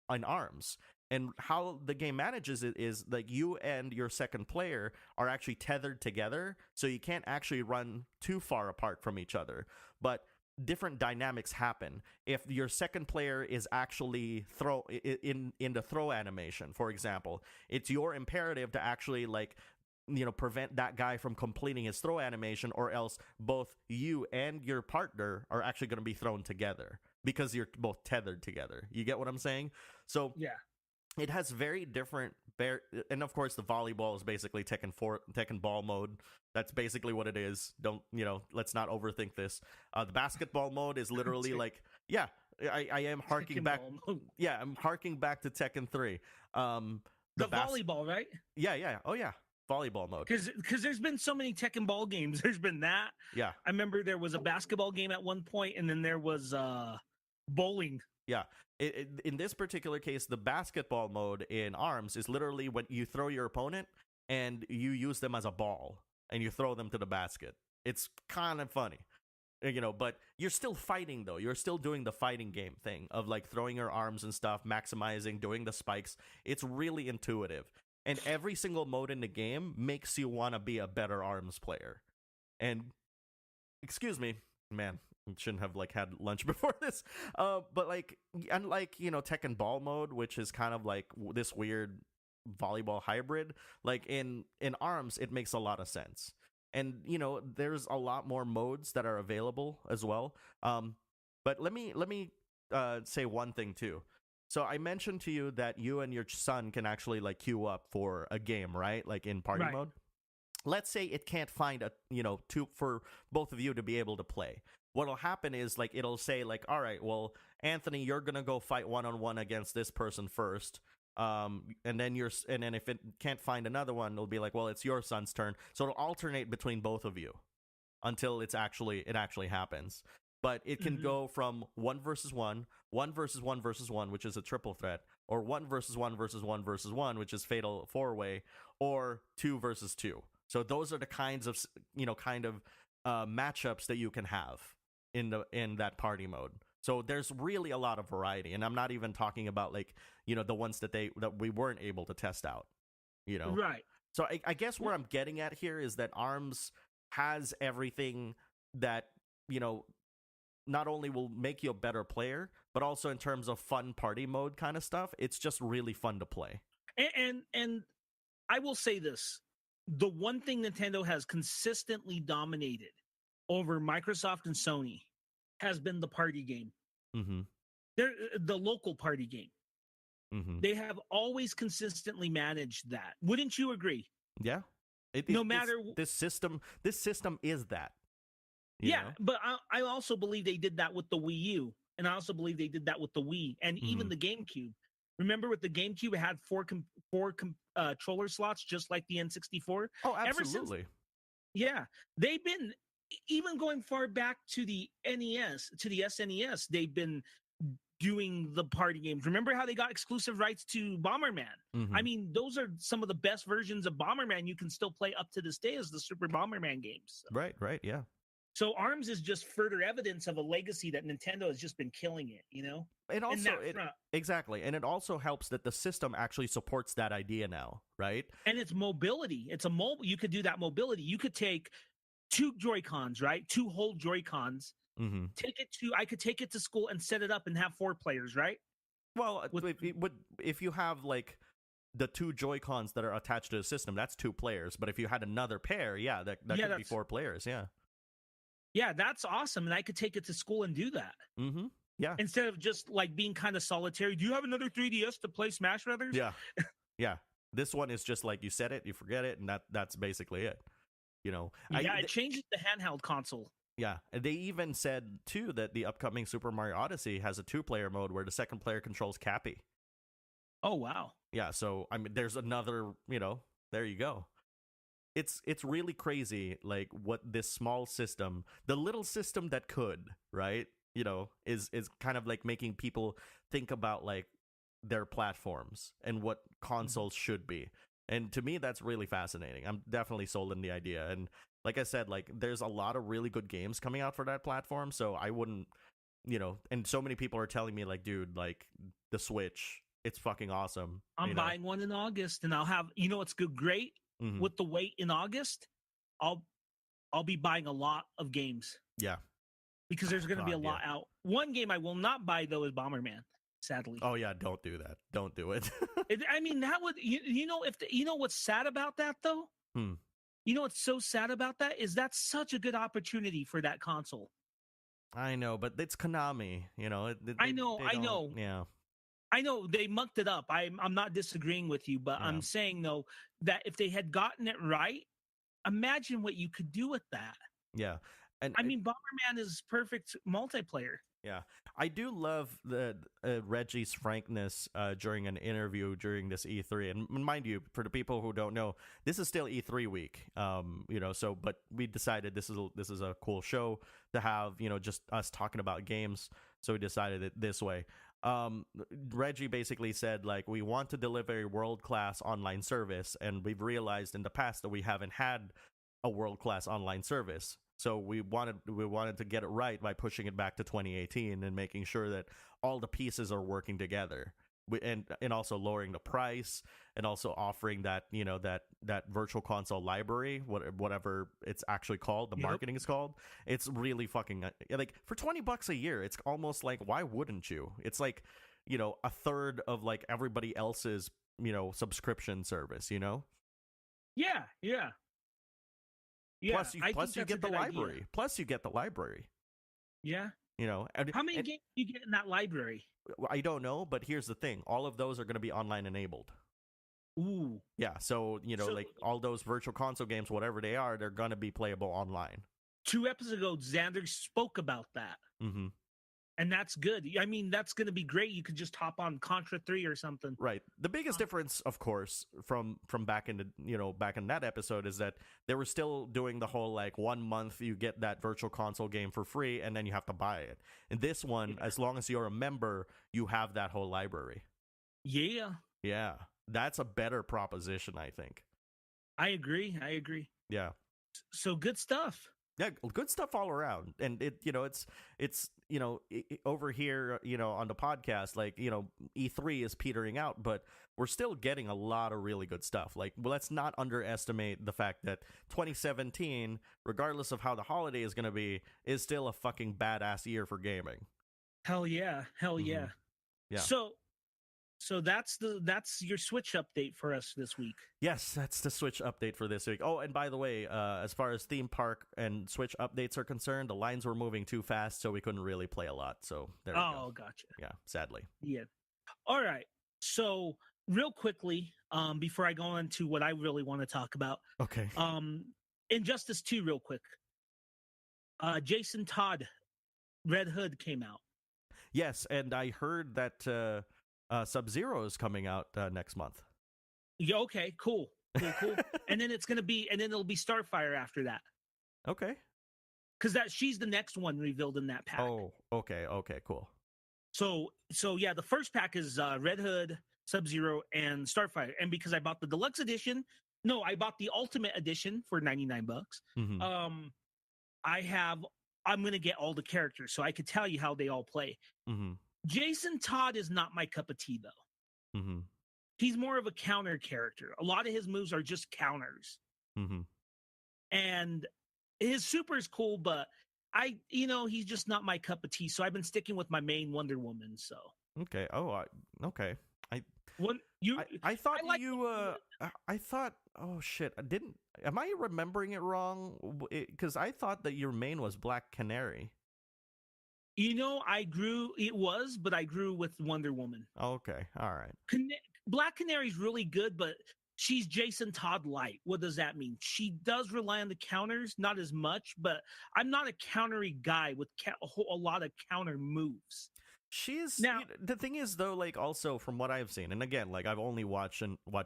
A: ARMS. And how the game manages it is like you and your second player are actually tethered together, so you can't actually run too far apart from each other. But different dynamics happen if your second player is actually in the throw animation. For example, it's your imperative to actually, like, you know, prevent that guy from completing his throw animation, or else both you and your partner are actually going to be thrown together because you're both tethered together. You get what I'm saying? So
B: yeah, it
A: has very different and of course the volleyball is basically Tekken ball mode. That's basically what it is. Don't, you know, let's not overthink this. The basketball mode is literally like, yeah, I am harking back. Yeah, I'm harking back to Tekken 3. The
B: volleyball, right?
A: Yeah. Oh yeah, volleyball mode.
B: Because there's been so many Tekken ball games. There's been that.
A: Yeah.
B: I remember there was a basketball game at one point, and then there was bowling.
A: Yeah. In this particular case, the basketball mode in ARMS is literally when you throw your opponent and you use them as a ball and you throw them to the basket. It's kind of funny, you know, but you're still fighting, though. You're still doing the fighting game thing of like throwing your arms and stuff, maximizing, doing the spikes. It's really intuitive. And every single mode in the game makes you want to be a better ARMS player. And, excuse me, man, shouldn't have like had lunch before this. But like, unlike, you know, Tekken ball mode, which is kind of like this weird volleyball hybrid, like in ARMS, it makes a lot of sense. And, you know, there's a lot more modes that are available as well. But let me say one thing too. So I mentioned to you that you and your son can actually like queue up for a game, right? Like in party mode. Let's say it can't find two for both of you to be able to play. What'll happen is like it'll say like, all right, well, Anthony, you're gonna go fight 1-on-1 against this person first. And then if it can't find another one, it'll be like, well, it's your son's turn. So it'll alternate between both of you until it actually happens. But it can go from 1 versus 1, 1 versus 1 versus 1, which is a triple threat, or 1 versus 1 versus 1 versus 1, which is fatal 4-way, or 2 versus 2. So those are the kinds of matchups that you can have in that party mode. So there's really a lot of variety, and I'm not even talking about like, the ones that we weren't able to test out,
B: Right.
A: So I guess where I'm getting at here is that ARMS has everything that, not only will make you a better player, but also in terms of fun party mode kind of stuff, it's just really fun to play.
B: And I will say this. The one thing Nintendo has consistently dominated over Microsoft and Sony has been the party game.
A: Mm-hmm.
B: They're the local party game.
A: Mm-hmm.
B: They have always consistently managed that. Wouldn't you agree?
A: Yeah. This system is that. You know?
B: But I also believe they did that with the Wii U, and I also believe they did that with the Wii and even the GameCube. Remember, with the GameCube, it had four controller slots, just like the N64.
A: Oh, absolutely.
B: They've been, even going far back to the NES, to the SNES, they've been doing the party games. Remember how they got exclusive rights to Bomberman?
A: Mm-hmm.
B: I mean, those are some of the best versions of Bomberman you can still play up to this day as the Super Bomberman games. So.
A: Right, yeah.
B: So ARMS is just further evidence of a legacy that Nintendo has just been killing it,
A: And also, exactly. And it also helps that the system actually supports that idea now, right?
B: And it's mobility. It's you could do that mobility. You could take 2 Joy-Cons, right? 2 whole Joy-Cons.
A: Mm-hmm.
B: I could take it to school and set it up and have 4 players, right?
A: Well, if you have like the 2 Joy-Cons that are attached to the system, that's 2 players. But if you had another pair, that could be 4 players. Yeah.
B: Yeah, that's awesome. And I could take it to school and do that.
A: Mm-hmm. Yeah.
B: Instead of just like being kind of solitary. Do you have another 3DS to play Smash Brothers?
A: Yeah. Yeah. This one is just like you said it, you forget it, and that's basically it.
B: It changes the handheld console.
A: Yeah. And they even said too that the upcoming Super Mario Odyssey has a 2-player mode where the second player controls Cappy.
B: Oh wow.
A: Yeah, so I mean there's another, there you go. It's really crazy, like what this small system, the little system that could, right? Is kind of like making people think about like their platforms and what consoles should be. And to me, that's really fascinating. I'm definitely sold in the idea. And like I said, like there's a lot of really good games coming out for that platform. So I wouldn't, and so many people are telling me like, dude, like the Switch, it's fucking awesome.
B: I'm buying one in August, and I'll have, it's great.
A: Mm-hmm.
B: With the wait in August, I'll be buying a lot of games.
A: Yeah.
B: Because there's going to be a lot out. One game I will not buy though is Bomberman, sadly.
A: Oh yeah, don't do that. Don't do it.
B: I mean, that would what's sad about that though? What's so sad about that is that's such a good opportunity for that console.
A: I know, but it's Konami,
B: I know.
A: Yeah.
B: I know they mucked it up. I'm not disagreeing with you, but I'm saying though that if they had gotten it right, imagine what you could do with that.
A: Yeah. And
B: I mean, Bomberman is perfect multiplayer.
A: Yeah. I do love the Reggie's frankness during an interview during this E3. And mind you, for the people who don't know, this is still E3 week. But we decided this is a cool show to have, just us talking about games. So we decided it this way. Reggie basically said, like, we want to deliver a world-class online service, and we've realized in the past that we haven't had a world-class online service. So we wanted to get it right by pushing it back to 2018 and making sure that all the pieces are working together. And also lowering the price, and also offering that that virtual console library, whatever it's actually called, the marketing is called. It's really fucking like for $20 a year. It's almost like, why wouldn't you? It's like a third of like everybody else's subscription service.
B: Yeah.
A: Plus you get the library. Idea. Plus you get the library.
B: Yeah. How many games do you get in that library?
A: I don't know, but here's the thing. All of those are going to be online enabled.
B: Ooh.
A: Yeah, so, like all those virtual console games, whatever they are, they're going to be playable online.
B: 2 episodes ago, Xander spoke about that.
A: Mm-hmm.
B: And that's good. I mean, that's going to be great. You could just hop on Contra 3 or something.
A: Right. The biggest difference, of course, from back in back in that episode is that they were still doing the whole, like, 1 month you get that virtual console game for free and then you have to buy it. In this one, as long as you're a member, you have that whole library.
B: Yeah.
A: Yeah. That's a better proposition, I think.
B: I agree.
A: Yeah.
B: So good stuff.
A: Yeah, good stuff all around. And it's over here, on the podcast, like, E3 is petering out, but we're still getting a lot of really good stuff. Like, well, let's not underestimate the fact that 2017, regardless of how the holiday is going to be, is still a fucking badass year for gaming.
B: Hell yeah. Hell
A: Mhm.
B: yeah.
A: Yeah.
B: So that's your Switch update for us this week.
A: Yes, that's the Switch update for this week. Oh, and by the way, as far as theme park and Switch updates are concerned, the lines were moving too fast, so we couldn't really play a lot. So there we go.
B: Oh, gotcha.
A: Yeah, sadly.
B: Yeah. All right. So real quickly, before I go on to what I really want to talk about,
A: Okay.
B: Injustice 2 real quick. Jason Todd, Red Hood came out.
A: Yes, and I heard that Sub-Zero is coming out next month.
B: Yeah, okay, cool. And then it'll be Starfire after that.
A: Okay.
B: Because she's the next one revealed in that pack.
A: Oh, okay, cool.
B: So yeah, the first pack is Red Hood, Sub-Zero, and Starfire. And because I bought the deluxe edition, I bought the ultimate edition for $99.
A: Mm-hmm.
B: I'm gonna get all the characters, so I could tell you how they all play.
A: Mm-hmm.
B: Jason Todd is not my cup of tea, though.
A: Mm-hmm.
B: He's more of a counter character. A lot of his moves are just counters.
A: Mm-hmm.
B: And his super is cool, but he's just not my cup of tea. So I've been sticking with my main Wonder Woman. So
A: okay. Oh, okay.
B: I
A: thought. Oh shit! Am I remembering it wrong? Because I thought that your main was Black Canary.
B: I grew with Wonder Woman.
A: Okay, all right.
B: Black Canary's really good, but she's Jason Todd light. What does that mean? She does rely on the counters, not as much, but I'm not a countery guy with a lot of counter moves.
A: She's
B: now,
A: the thing is though, like, also from what I've seen, and again, like, I've only watched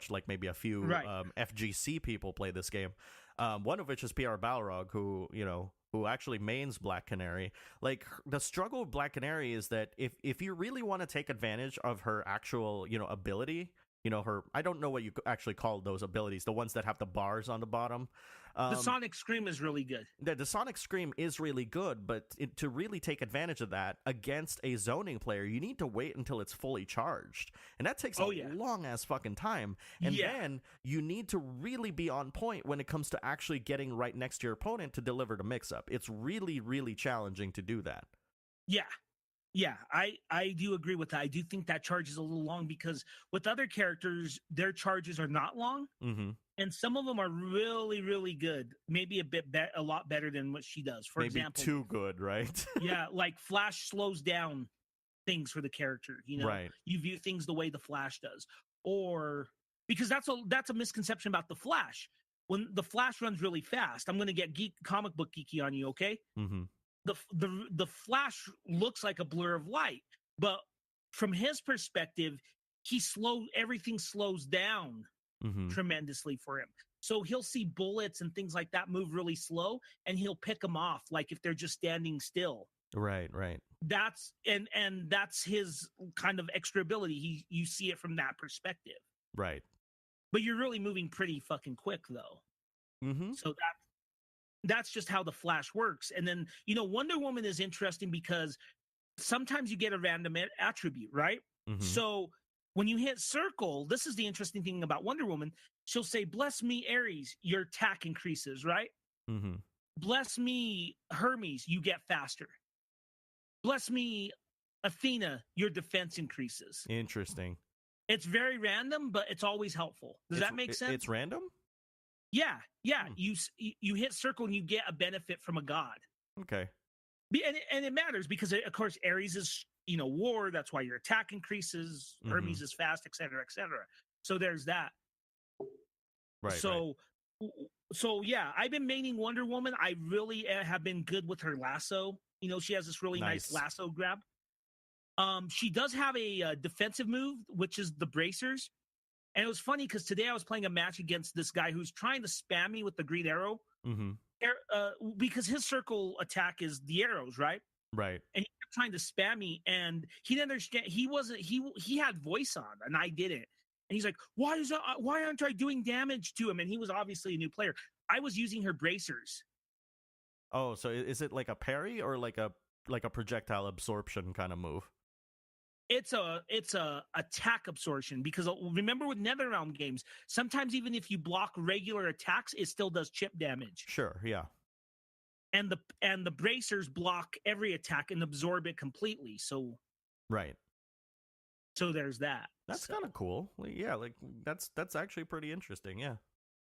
A: like maybe a few FGC people play this game. One of which is PR Balrog, who actually mains Black Canary. Like, the struggle with Black Canary is that if you really want to take advantage of her actual ability, her, I don't know what you actually call those abilities, the ones that have the bars on the bottom.
B: The Sonic Scream is really good.
A: The Sonic Scream is really good, but to really take advantage of that against a zoning player, you need to wait until it's fully charged. And that takes a long-ass fucking time. And then you need to really be on point when it comes to actually getting right next to your opponent to deliver the mix-up. It's really, really challenging to do that.
B: Yeah, I do agree with that. I do think that charge is a little long because with other characters, their charges are not long.
A: Mm-hmm.
B: And some of them are really, really good. Maybe a lot better than what she does. For example,
A: too good, right?
B: Yeah, like Flash slows down things for the character.
A: Right.
B: You view things the way the Flash does, or because that's a misconception about the Flash. When the Flash runs really fast, I'm going to get comic book geeky on you, okay?
A: Mm-hmm.
B: The Flash looks like a blur of light, but from his perspective, everything slows down tremendously for him. So he'll see bullets and things like that move really slow, and he'll pick them off like if they're just standing still.
A: Right.
B: That's that's his kind of extra ability. You see it from that perspective.
A: Right.
B: But you're really moving pretty fucking quick though.
A: Mm-hmm.
B: So that's just how the Flash works. And then, Wonder Woman is interesting because sometimes you get a random attribute, right?
A: Mm-hmm.
B: So when you hit circle, this is the interesting thing about Wonder Woman. She'll say, "Bless me, Ares, your attack increases," right?
A: Mm-hmm.
B: "Bless me, Hermes, you get faster. Bless me, Athena, your defense increases."
A: Interesting.
B: It's very random, but it's always helpful. Does that make sense?
A: It's random?
B: Yeah. You hit circle and you get a benefit from a god.
A: Okay.
B: And it matters because, of course, Ares is, war. That's why your attack increases.
A: Mm-hmm.
B: Hermes is fast, et cetera, et cetera. So there's that.
A: Right.
B: So yeah, I've been maining Wonder Woman. I really have been good with her lasso. She has this really nice lasso grab. She does have a defensive move, which is the bracers. And it was funny because today I was playing a match against this guy who's trying to spam me with the green arrow.
A: Mm-hmm.
B: Because his circle attack is the arrows, right?
A: Right.
B: And he kept trying to spam me, and he didn't understand. He had voice on, and I didn't. And he's like, why aren't I doing damage to him? And he was obviously a new player. I was using her bracers.
A: Oh, so is it like a parry or like a projectile absorption kind of move?
B: It's a attack absorption, because remember with NetherRealm games, sometimes even if you block regular attacks, it still does chip damage.
A: Sure, yeah.
B: And the bracers block every attack and absorb it completely. So
A: Right.
B: So there's that.
A: That's kind of cool. Yeah, like that's actually pretty interesting. Yeah.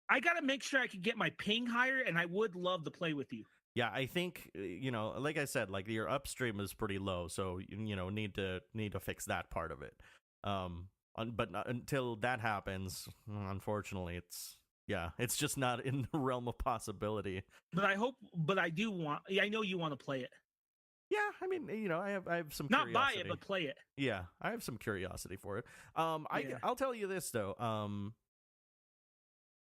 B: I got to make sure I can get my ping higher, and I would love to play with you.
A: Yeah, I think like I said, like your upstream is pretty low, so need to fix that part of it. But not, until that happens, unfortunately, it's just not in the realm of possibility.
B: But I know you want to play it.
A: Yeah, I mean, I have some
B: not
A: curiosity.
B: buy it, but play it.
A: Yeah, I have some curiosity for it. I'll tell you this though.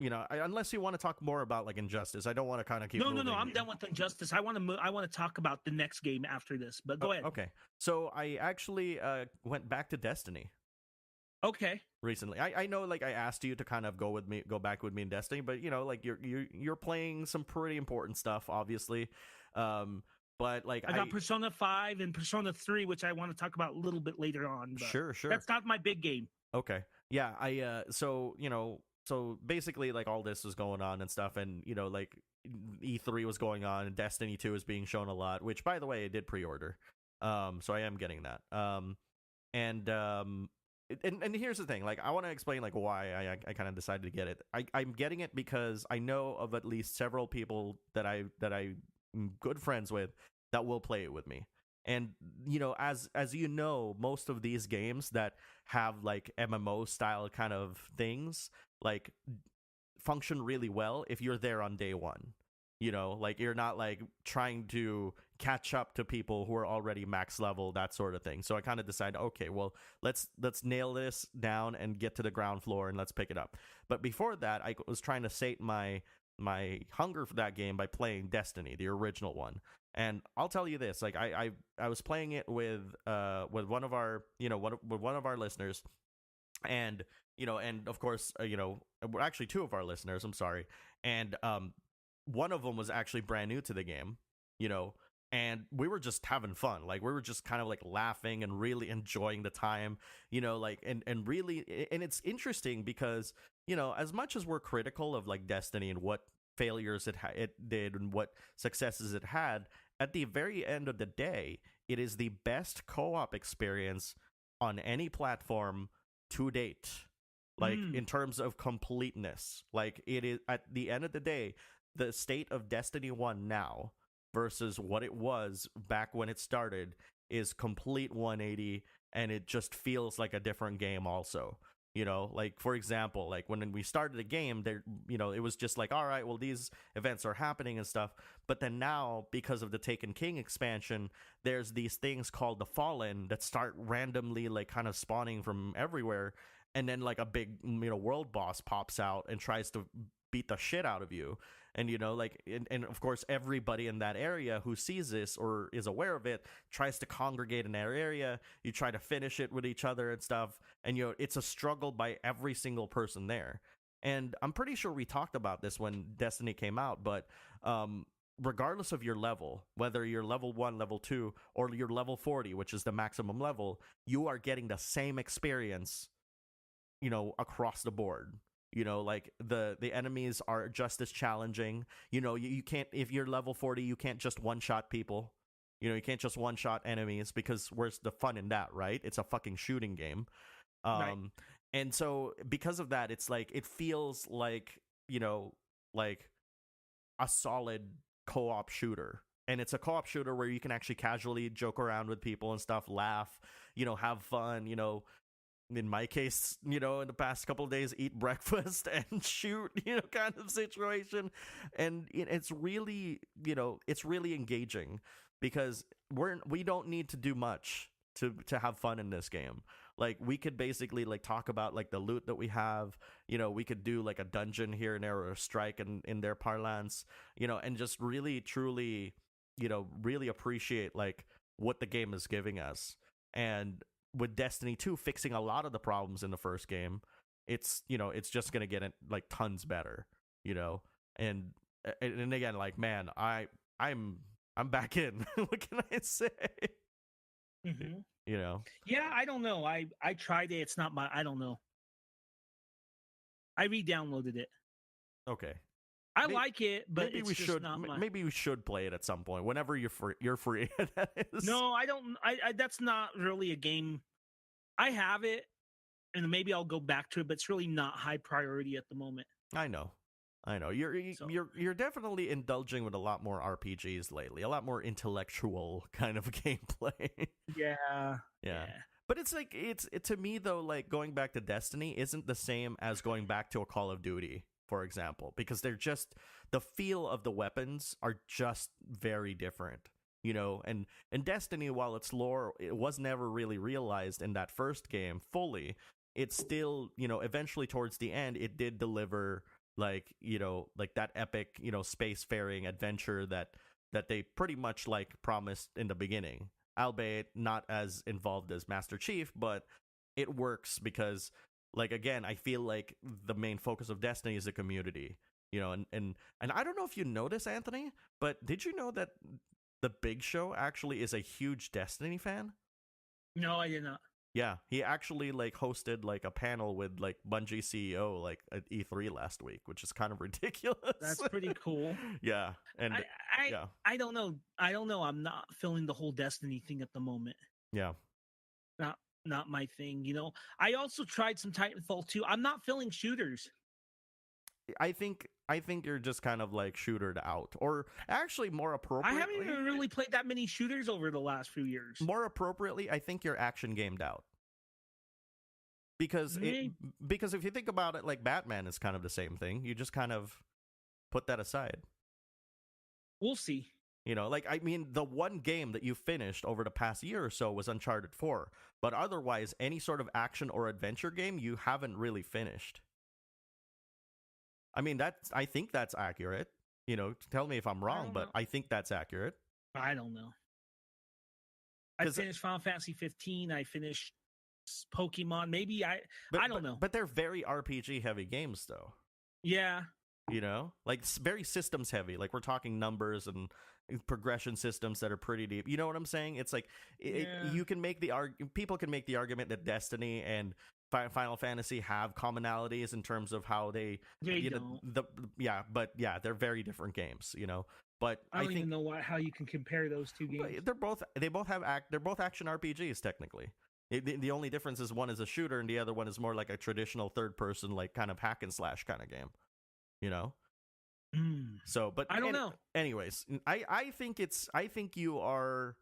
A: Unless you want to talk more about like Injustice, I don't want to kind of keep.
B: No. I'm done with Injustice. I want to talk about the next game after this. But go ahead.
A: Okay. So I actually went back to Destiny.
B: Okay.
A: Recently, I know, like I asked you to kind of go back with me in Destiny, but like you're playing some pretty important stuff, obviously. But like
B: I got Persona 5 and Persona 3, which I want to talk about a little bit later on. But
A: sure.
B: That's not my big game.
A: Okay. Yeah. So basically, like all this was going on and stuff, and like E3 was going on, and Destiny 2 is being shown a lot. Which, by the way, I did pre-order. So I am getting that. And here's the thing. Like, I want to explain like why I kind of decided to get it. I'm getting it because I know of at least several people that I'm good friends with that will play it with me. And as most of these games that have like MMO style kind of things like function really well if you're there on day one. Like you're not like trying to catch up to people who are already max level, that sort of thing. So I kind of decided, okay, well, let's nail this down and get to the ground floor and let's pick it up. But before that, I was trying to sate my hunger for that game by playing Destiny, the original one. And I'll tell you this, like I was playing it with one of our one of our listeners, and and of course actually two of our listeners, I'm sorry, and one of them was actually brand new to the game, and we were just having fun. Like we were just kind of like laughing and really enjoying the time, like and really, and it's interesting because as much as we're critical of like Destiny and what failures it did and what successes it had, at the very end of the day, it is the best co-op experience on any platform to date. Like in terms of completeness, like it is at the end of the day, the state of Destiny 1 now versus what it was back when it started is complete 180, and it just feels like a different game also. Like for example, like when we started the game there, it was just like, all right, well, these events are happening and stuff. But then now, because of the Taken King expansion, there's these things called the Fallen that start randomly like kind of spawning from everywhere. And then like a big, world boss pops out and tries to beat the shit out of you. And, and of course, everybody in that area who sees this or is aware of it tries to congregate in that area. You try to finish it with each other and stuff. And, it's a struggle by every single person there. And I'm pretty sure we talked about this when Destiny came out, but regardless of your level, whether you're level 1, level 2, or you're level 40, which is the maximum level, you are getting the same experience, across the board. Like the enemies are just as challenging. You can't, if you're level 40, you can't just one-shot people. You can't just one-shot enemies, because where's the fun in that, right? It's a fucking shooting game.
B: Right.
A: And so because of that, it's like, it feels like, like a solid co-op shooter. And it's a co-op shooter where you can actually casually joke around with people and stuff, laugh, have fun, in my case, in the past couple of days, eat breakfast and shoot, kind of situation. And it's really, it's really engaging, because we don't need to do much to have fun in this game. Like we could basically like talk about like the loot that we have, we could do like a dungeon here and there, or a strike in their parlance, and just really, truly, really appreciate like what the game is giving us. And with Destiny 2 fixing a lot of the problems in the first game, it's it's just gonna get like tons better, and again, like, man, I'm back in. What can I say?
B: Mm-hmm.
A: You know?
B: Yeah, I don't know. I tried it. It's not my. I don't know. I re-downloaded it.
A: Okay.
B: I like it, but
A: maybe
B: it's
A: we
B: just
A: should.
B: not my.
A: Maybe we should play it at some point whenever you're free. You're free. That is.
B: No, I don't. I that's not really a game. I have it, and maybe I'll go back to it, but it's really not high priority at the moment.
A: I know. You're definitely indulging with a lot more RPGs lately, a lot more intellectual kind of gameplay.
B: Yeah.
A: But it's like to me though, like going back to Destiny isn't the same as going back to a Call of Duty, for example, because they're just the feel of the weapons are just very different. You know, and Destiny, while its lore it was never really realized in that first game fully, it's still, you know, eventually towards the end it did deliver like, you know, like that epic, you know, spacefaring adventure that they pretty much like promised in the beginning, albeit not as involved as Master Chief, but it works because, like, again, I feel like the main focus of Destiny is the community, you know, and I don't know if you know this, Anthony, but did you know that the Big Show actually is a huge Destiny fan?
B: No, I did not.
A: Yeah, he actually like hosted like a panel with like Bungie CEO like at E3 last week, which is kind of ridiculous.
B: That's pretty cool.
A: Yeah, and
B: I don't know. I'm not feeling the whole Destiny thing at the moment.
A: Yeah.
B: Not my thing, you know. I also tried some Titanfall 2. I'm not feeling shooters.
A: I think you're just kind of like shootered out, or actually more appropriately,
B: I haven't even really played that many shooters over the last few years.
A: More appropriately, I think you're action gamed out. Because because if you think about it, like Batman is kind of the same thing. You just kind of put that aside.
B: We'll see.
A: You know, like, I mean, the one game that you finished over the past year or so was Uncharted 4. But otherwise, any sort of action or adventure game, you haven't really finished. I mean, I think that's accurate. You know, tell me if I'm wrong, but I think that's accurate.
B: I don't know. I finished Final Fantasy 15. I finished Pokemon. Maybe I don't know.
A: But they're very RPG heavy games, though.
B: Yeah.
A: You know, like very systems heavy. Like we're talking numbers and progression systems that are pretty deep. You know what I'm saying? It's like you can make people can make the argument that Destiny and Final Fantasy have commonalities in terms of how they they're very different games, you know. But
B: I don't even know how you can compare those two games.
A: They're both action RPGs technically. The only difference is one is a shooter and the other one is more like a traditional third person, like kind of hack and slash kind of game, you know. So, but
B: I don't know.
A: Anyways, I think you are,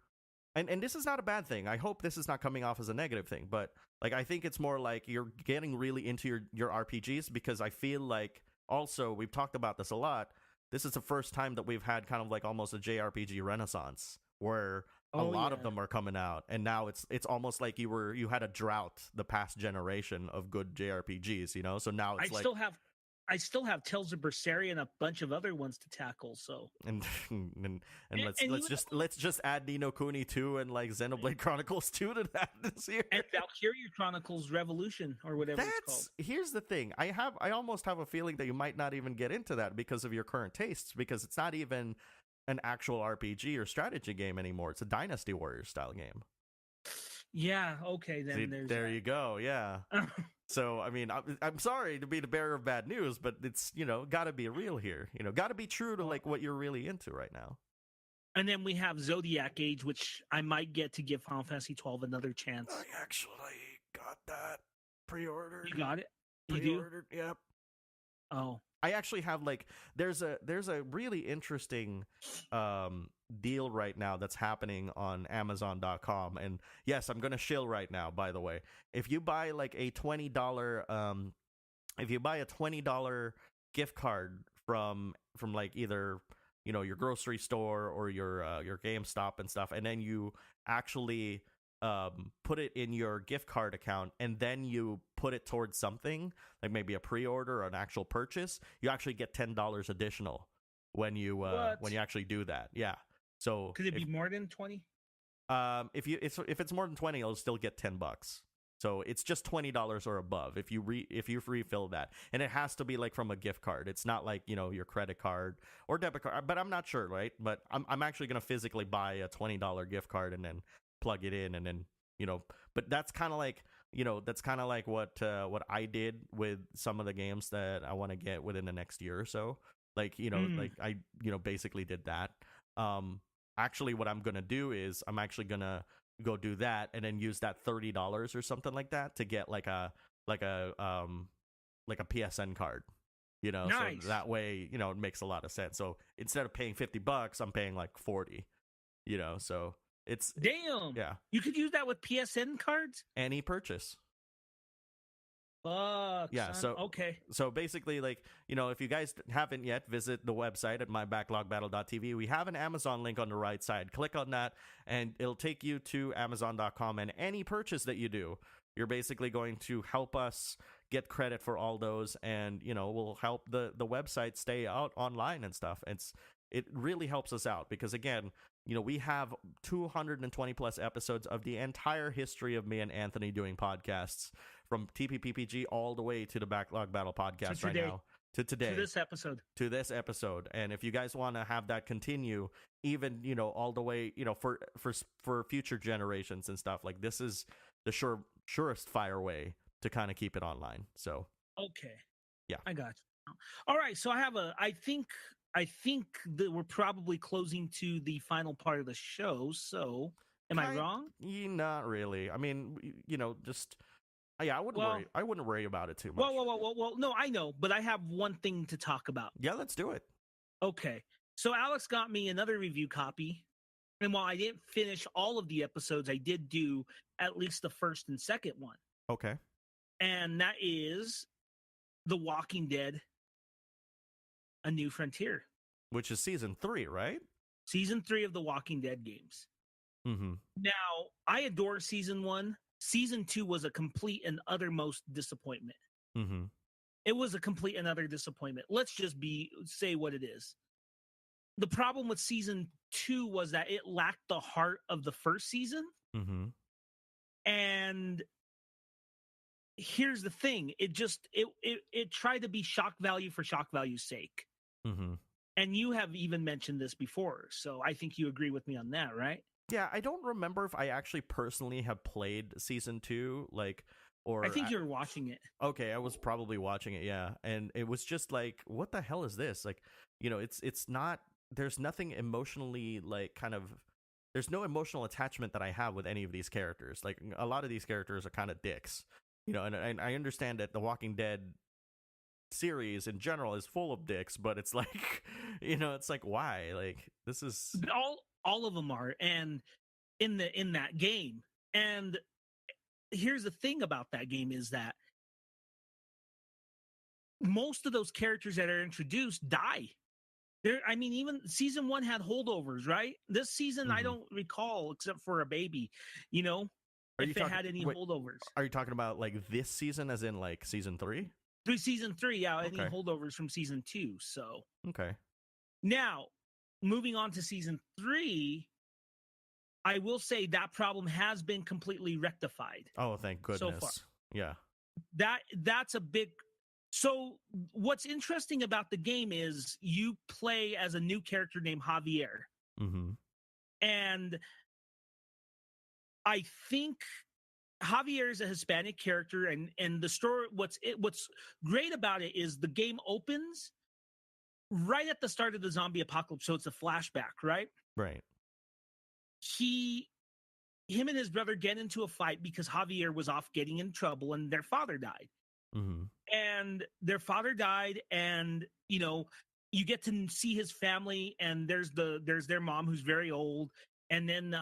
A: and this is not a bad thing. I hope this is not coming off as a negative thing, but like I think it's more like you're getting really into your RPGs, because I feel like also we've talked about this a lot. This is the first time that we've had kind of like almost a JRPG renaissance where a lot of them are coming out, and now it's almost like you had a drought the past generation of good JRPGs, you know. So now it's
B: I still have Tales of Berseria and a bunch of other ones to tackle. So
A: and let's just add Ni no Kuni 2 and like Xenoblade Chronicles 2 to that this year,
B: and Valkyria Chronicles Revolution or whatever it's called.
A: Here's the thing: I almost have a feeling that you might not even get into that because of your current tastes, because it's not even an actual RPG or strategy game anymore. It's a Dynasty Warriors style game.
B: Yeah. Okay. Then
A: there you go. Yeah. So, I mean, I'm sorry to be the bearer of bad news, but it's, you know, got to be real here. You know, got to be true to like what you're really into right now. And
B: then we have Zodiac Age, which I might get to give Final Fantasy XII another chance.
A: I actually got that pre-ordered.
B: You got it?
A: Pre-ordered, you do? Yep.
B: Oh.
A: I actually have like there's a really interesting deal right now that's happening on Amazon.com, and yes, I'm gonna shill right now, by the way. If you buy like a $20 gift card from like either, you know, your grocery store or your GameStop and stuff, and then you actually put it in your gift card account, and then you put it towards something like maybe a pre-order or an actual purchase, you actually get $10 additional when you actually do that. Yeah. So
B: could it be more than 20?
A: If it's more than 20, you'll still get $10. So it's just $20 or above if you refill that, and it has to be like from a gift card. It's not like your credit card or debit card. But I'm not sure, right? But I'm actually gonna physically buy a $20 gift card and then plug it in, and then But that's kind of like what I did with some of the games that I want to get within the next year or so. Like like I basically did that. Actually, what I'm gonna do is I'm actually gonna go do that and then use that $30 or something like that to get like a PSN card,
B: Nice.
A: So that way, it makes a lot of sense. So instead of paying $50, I'm paying like 40, so it's
B: damn.
A: Yeah.
B: You could use that with PSN cards?
A: Any purchase.
B: Yeah,
A: son.
B: Okay.
A: So basically, like, if you guys haven't yet, visit the website at mybacklogbattle.tv. We have an Amazon link on the right side. Click on that, and it'll take you to Amazon.com. And any purchase that you do, you're basically going to help us get credit for all those, and will help the website stay out online and stuff. It really helps us out because, again, we have 220 plus episodes of the entire history of me and Anthony doing podcasts, from TPPPG all the way to the Backlog Battle Podcast right now. To today. To this episode. And if you guys want to have that continue, even, all the way, for future generations and stuff, like, this is the surest fire way to kind of keep it online. So.
B: Okay.
A: Yeah.
B: I got you. All right. So I think that we're probably closing to the final part of the show. So am I wrong?
A: Not really. I mean, just... Yeah, I wouldn't worry about it too much.
B: Well, no, I know, but I have one thing to talk about.
A: Yeah, let's do it.
B: Okay. So Alex got me another review copy. And while I didn't finish all of the episodes, I did do at least the first and second one.
A: Okay.
B: And that is The Walking Dead: A New Frontier.
A: Which is season 3, right?
B: Season 3 of The Walking Dead games.
A: Mm-hmm.
B: Now, I adore season 1. Season 2 was a complete and uttermost disappointment.
A: Mm-hmm.
B: It was a complete and utter disappointment. Let's just say what it is. The problem with season 2 was that it lacked the heart of the first season.
A: Mm-hmm.
B: And here's the thing. It tried to be shock value for shock value's sake.
A: Mm-hmm.
B: And you have even mentioned this before. So I think you agree with me on that, right?
A: Yeah, I don't remember if I actually personally have played season 2, or
B: I think you were watching it.
A: Okay, I was probably watching it, yeah. And it was just like, what the hell is this? Like, it's not, there's nothing emotionally, there's no emotional attachment that I have with any of these characters. Like, a lot of these characters are kind of dicks, and I understand that the Walking Dead series in general is full of dicks, but it's like, it's like, why? Like, this is...
B: All of them are, and in that game. And here's the thing about that game is that most of those characters that are introduced die. Even season 1 had holdovers, right? This season, I don't recall, except for a baby, if it had any holdovers.
A: Are you talking about like this season, as in like season 3?
B: Through season 3, yeah,
A: Okay.
B: any holdovers from season 2. So
A: okay.
B: Now, moving on to season 3, I will say that problem has been completely rectified.
A: Oh, thank goodness.
B: So far.
A: Yeah.
B: That's a big... So what's interesting about the game is you play as a new character named Javier.
A: Mm-hmm.
B: And I think Javier is a Hispanic character, and the story, what's great about it is the game opens right at the start of the zombie apocalypse, so it's a flashback, right?
A: Right.
B: Him and his brother get into a fight because Javier was off getting in trouble, and their father died.
A: Mm-hmm.
B: And their father died, and you get to see his family, and there's their mom, who's very old, and then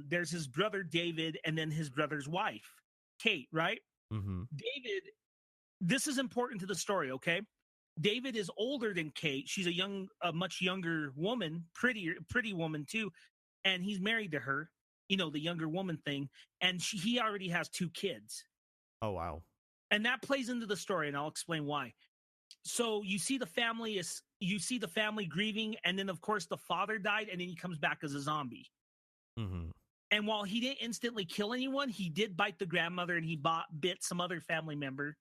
B: there's his brother David, and then his brother's wife, Kate, right?
A: Mm-hmm.
B: David, this is important to the story, okay? David is older than Kate. She's a much younger woman, pretty woman too, and he's married to her. The younger woman thing, and he already has 2 kids.
A: Oh wow!
B: And that plays into the story, and I'll explain why. So you see the family grieving, and then of course the father died, and then he comes back as a zombie.
A: Mm-hmm.
B: And while he didn't instantly kill anyone, he did bite the grandmother and he bit some other family member,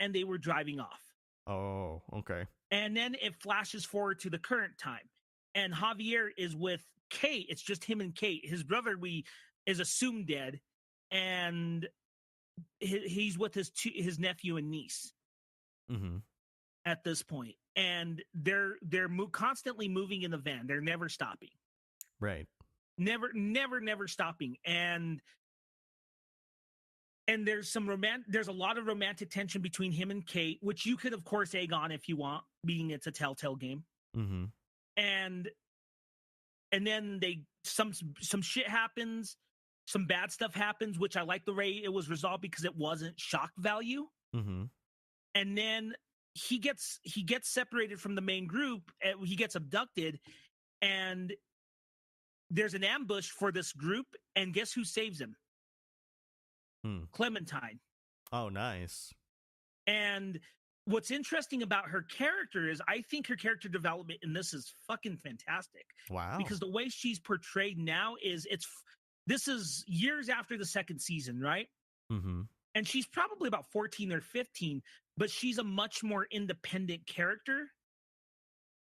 B: and they were driving off.
A: Oh, okay.
B: And then it flashes forward to the current time, and Javier is with Kate. It's just him and Kate. His brother is assumed dead, and he's with his nephew and niece at this point, and they're constantly moving in the van. They're never stopping.
A: Right.
B: Never stopping. And there's a lot of romantic tension between him and Kate, which you could of course egg on if you want, being it's a Telltale game. And then some shit happens, some bad stuff happens, which I like the way it was resolved because it wasn't shock value. And then he gets separated from the main group. He gets abducted, and there's an ambush for this group, and guess who saves him? Clementine.
A: Oh, nice.
B: And what's interesting about her character is I think her character development in this is fucking fantastic.
A: Wow.
B: Because the way she's portrayed now this is years after the second season, right? And she's probably about 14 or 15, but she's a much more independent character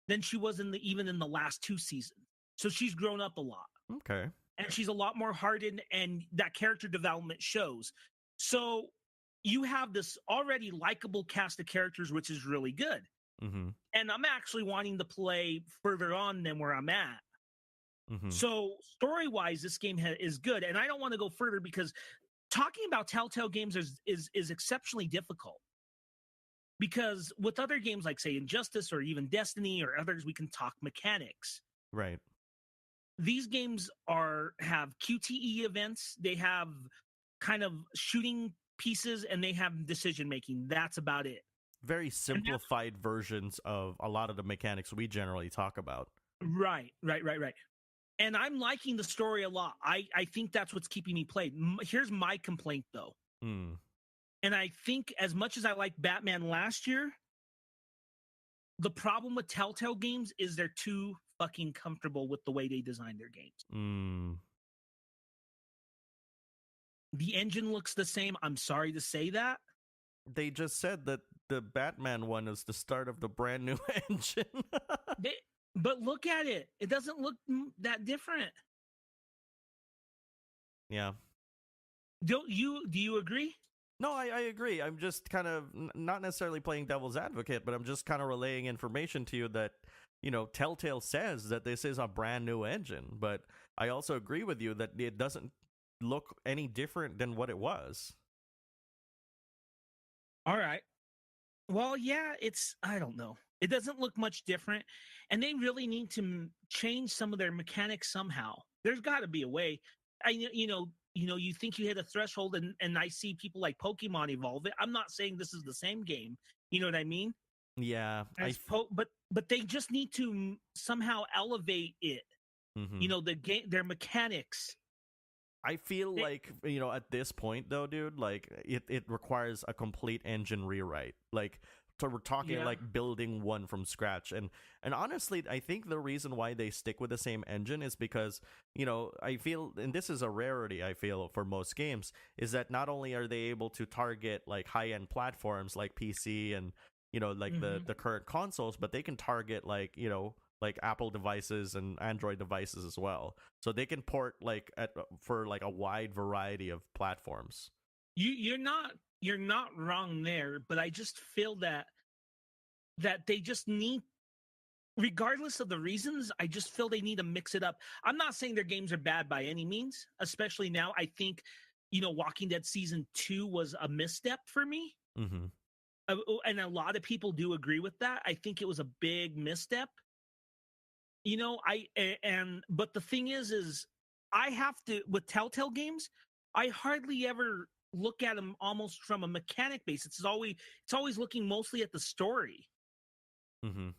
B: than she was even in the last two seasons. So she's grown up a lot.
A: Okay.
B: And she's a lot more hardened, and that character development shows. So you have this already likable cast of characters, which is really good. And I'm actually wanting to play further on than where I'm at. So story-wise, this game is good. And I don't want to go further because talking about Telltale games is exceptionally difficult. Because with other games like, say, Injustice or even Destiny or others, we can talk mechanics.
A: Right.
B: These games have QTE events. They have kind of shooting pieces, and they have decision making. That's about it.
A: Very simplified versions of a lot of the mechanics we generally talk about.
B: Right. And I'm liking the story a lot. I think that's what's keeping me played. Here's my complaint, though. And I think as much as I liked Batman last year, the problem with Telltale games is they're too fucking comfortable with the way they design their games. The engine looks the same. I'm sorry to say that.
A: They just said that the Batman one is the start of the brand new engine.
B: But look at it. It doesn't look that different.
A: Yeah.
B: Do you agree?
A: No, I agree. I'm just kind of not necessarily playing devil's advocate, but I'm just kind of relaying information to you that, Telltale says that this is a brand new engine, but I also agree with you that it doesn't look any different than what it was.
B: All right. Well, yeah, I don't know. It doesn't look much different, and they really need to change some of their mechanics somehow. There's got to be a way. You think you hit a threshold, and I see people like Pokemon evolve it. I'm not saying this is the same game. You know what I mean?
A: Yeah.
B: But they just need to somehow elevate it. The game, their mechanics.
A: I feel like, at this point, though, dude, like, it requires a complete engine rewrite. Like, so we're talking like building one from scratch. And honestly, I think the reason why they stick with the same engine is because, I feel, and this is a rarity, I feel, for most games, is that not only are they able to target like high-end platforms like PC and, like the current consoles, but they can target like Apple devices and Android devices as well. So they can port for a wide variety of platforms.
B: You're not wrong there, but I just feel that they just need, regardless of the reasons, I just feel they need to mix it up. I'm not saying their games are bad by any means, especially now. I think, Walking Dead Season 2 was a misstep for me. And a lot of people do agree with that. I think it was a big misstep. But the thing is I have to, with Telltale games, I hardly ever look at them almost from a mechanic base. It's always looking mostly at the story. And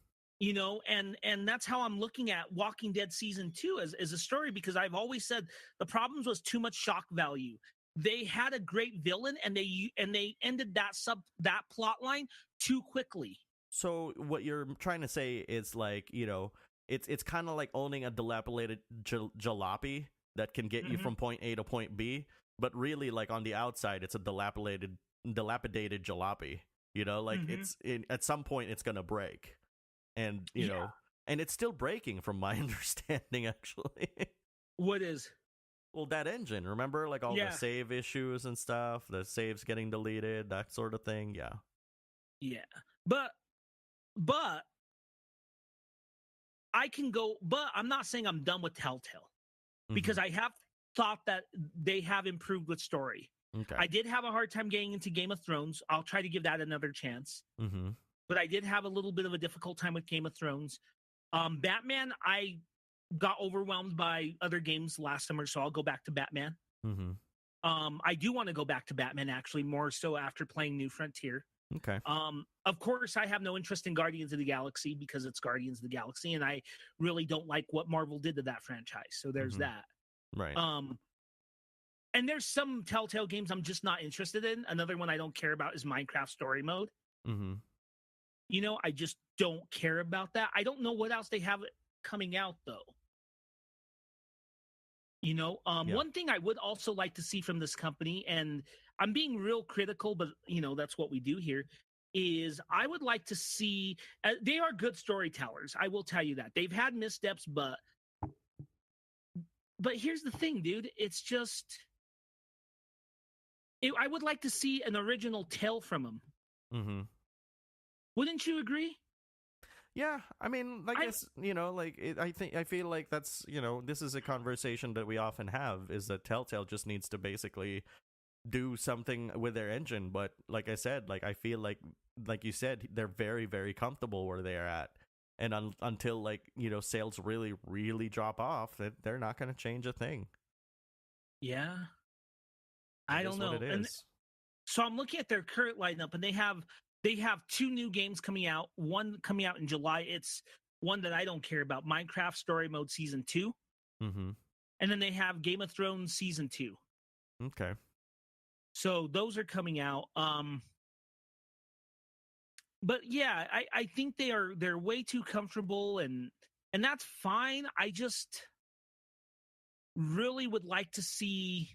B: that's how I'm looking at Walking Dead Season 2 as a story, because I've always said the problems was too much shock value. They had a great villain, and they ended that plot line too quickly.
A: So what you're trying to say is like, it's kind of like owning a dilapidated jalopy that can get you from point A to point B, but really, like, on the outside, it's a dilapidated jalopy. You know, like, at some point it's gonna break, and you know, and it's still breaking from my understanding, actually.
B: What is?
A: Well, that engine, remember, like, all the save issues and stuff, the saves getting deleted, that sort of thing.
B: Yeah, but I can go, but I'm not saying I'm done with Telltale, because I have thought that they have improved with story.
A: Okay.
B: I did have a hard time getting into Game of Thrones. I'll try to give that another chance. But I did have a little bit of a difficult time with Game of Thrones. Batman, I got overwhelmed by other games last summer, so I'll go back to Batman. I do want to go back to Batman, actually, more so after playing New Frontier.
A: Okay.
B: Of course, I have no interest in Guardians of the Galaxy because it's Guardians of the Galaxy, and I really don't like what Marvel did to that franchise. So there's that.
A: Right.
B: And there's some Telltale games I'm just not interested in. Another one I don't care about is Minecraft Story Mode. You know, I just don't care about that. I don't know what else they have coming out, though. You know, one thing I would also like to see from this company, and I'm being real critical, but, you know, that's what we do here, is I would like to see, they are good storytellers. I will tell you that. They've had missteps, but here's the thing, dude. It's just, I would like to see an original tale from them. Wouldn't you agree?
A: Yeah, I mean, I guess, you know, like, I feel like that's, you know, this is a conversation that we often have, is that Telltale just needs to basically do something with their engine. But like I said, like, I feel like you said, they're very, very comfortable where they're at. And until, like, you know, sales really, really drop off, they're not going to change a thing.
B: Yeah. I don't know. And so I'm looking at their current lineup, and they have 2 new games coming out. One coming out in July. It's one that I don't care about, Minecraft Story Mode Season 2. And then they have Game of Thrones Season 2.
A: Okay.
B: So those are coming out. But yeah, I think they're way too comfortable, and that's fine. I just really would like to see,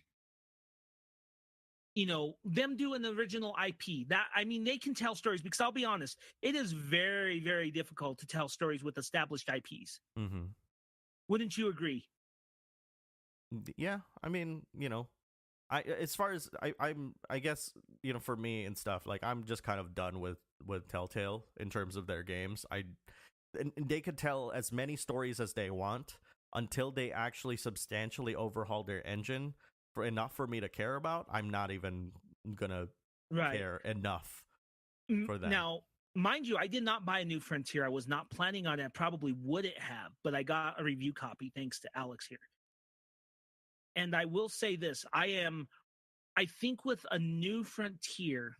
B: you know, them do an original IP. That, I mean, they can tell stories, because I'll be honest, it is very, very difficult to tell stories with established IPs. Wouldn't you agree?
A: Yeah, I mean, you know, as far as I guess, you know, for me and stuff, like, I'm just kind of done with Telltale in terms of their games. And they could tell as many stories as they want until they actually substantially overhaul their engine for enough for me to care about. I'm not even gonna care enough for them.
B: Now, mind you, I did not buy a New Frontier. I was not planning on it. I probably wouldn't have, but I got a review copy thanks to Alex here. And I will say this, I think with a New Frontier,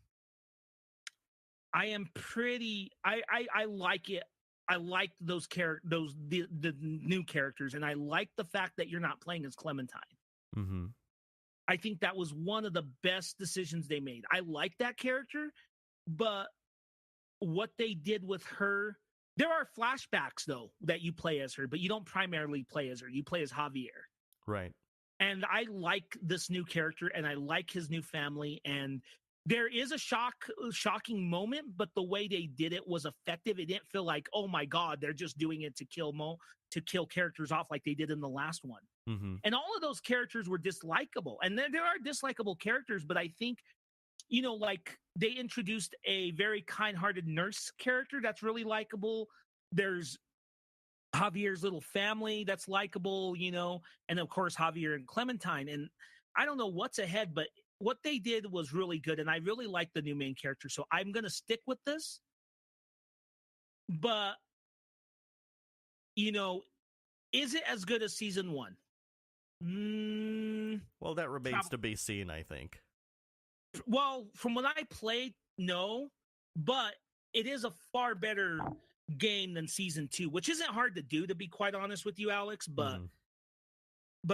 B: I am pretty, I like it. I like those the new characters, and I like the fact that you're not playing as Clementine. I think that was one of the best decisions they made. I like that character, but what they did with her, there are flashbacks, though, that you play as her, but you don't primarily play as her. You play as Javier.
A: Right.
B: And I like this new character, and I like his new family, and there is a shocking moment, but the way they did it was effective. It didn't feel like, oh my God, they're just doing it to kill characters off like they did in the last one. And all of those characters were dislikable. And there are dislikable characters, but I think, you know, like, they introduced a very kind-hearted nurse character that's really likable. There's Javier's little family that's likable, you know, and of course Javier and Clementine. And I don't know what's ahead, but what they did was really good, and I really like the new main character. So I'm going to stick with this. But, you know, is it as good as season 1?
A: Well, that remains to be seen, I think.
B: Well, from what I played, no, but it is a far better game than season 2, which isn't hard to do, to be quite honest with you, Alex. But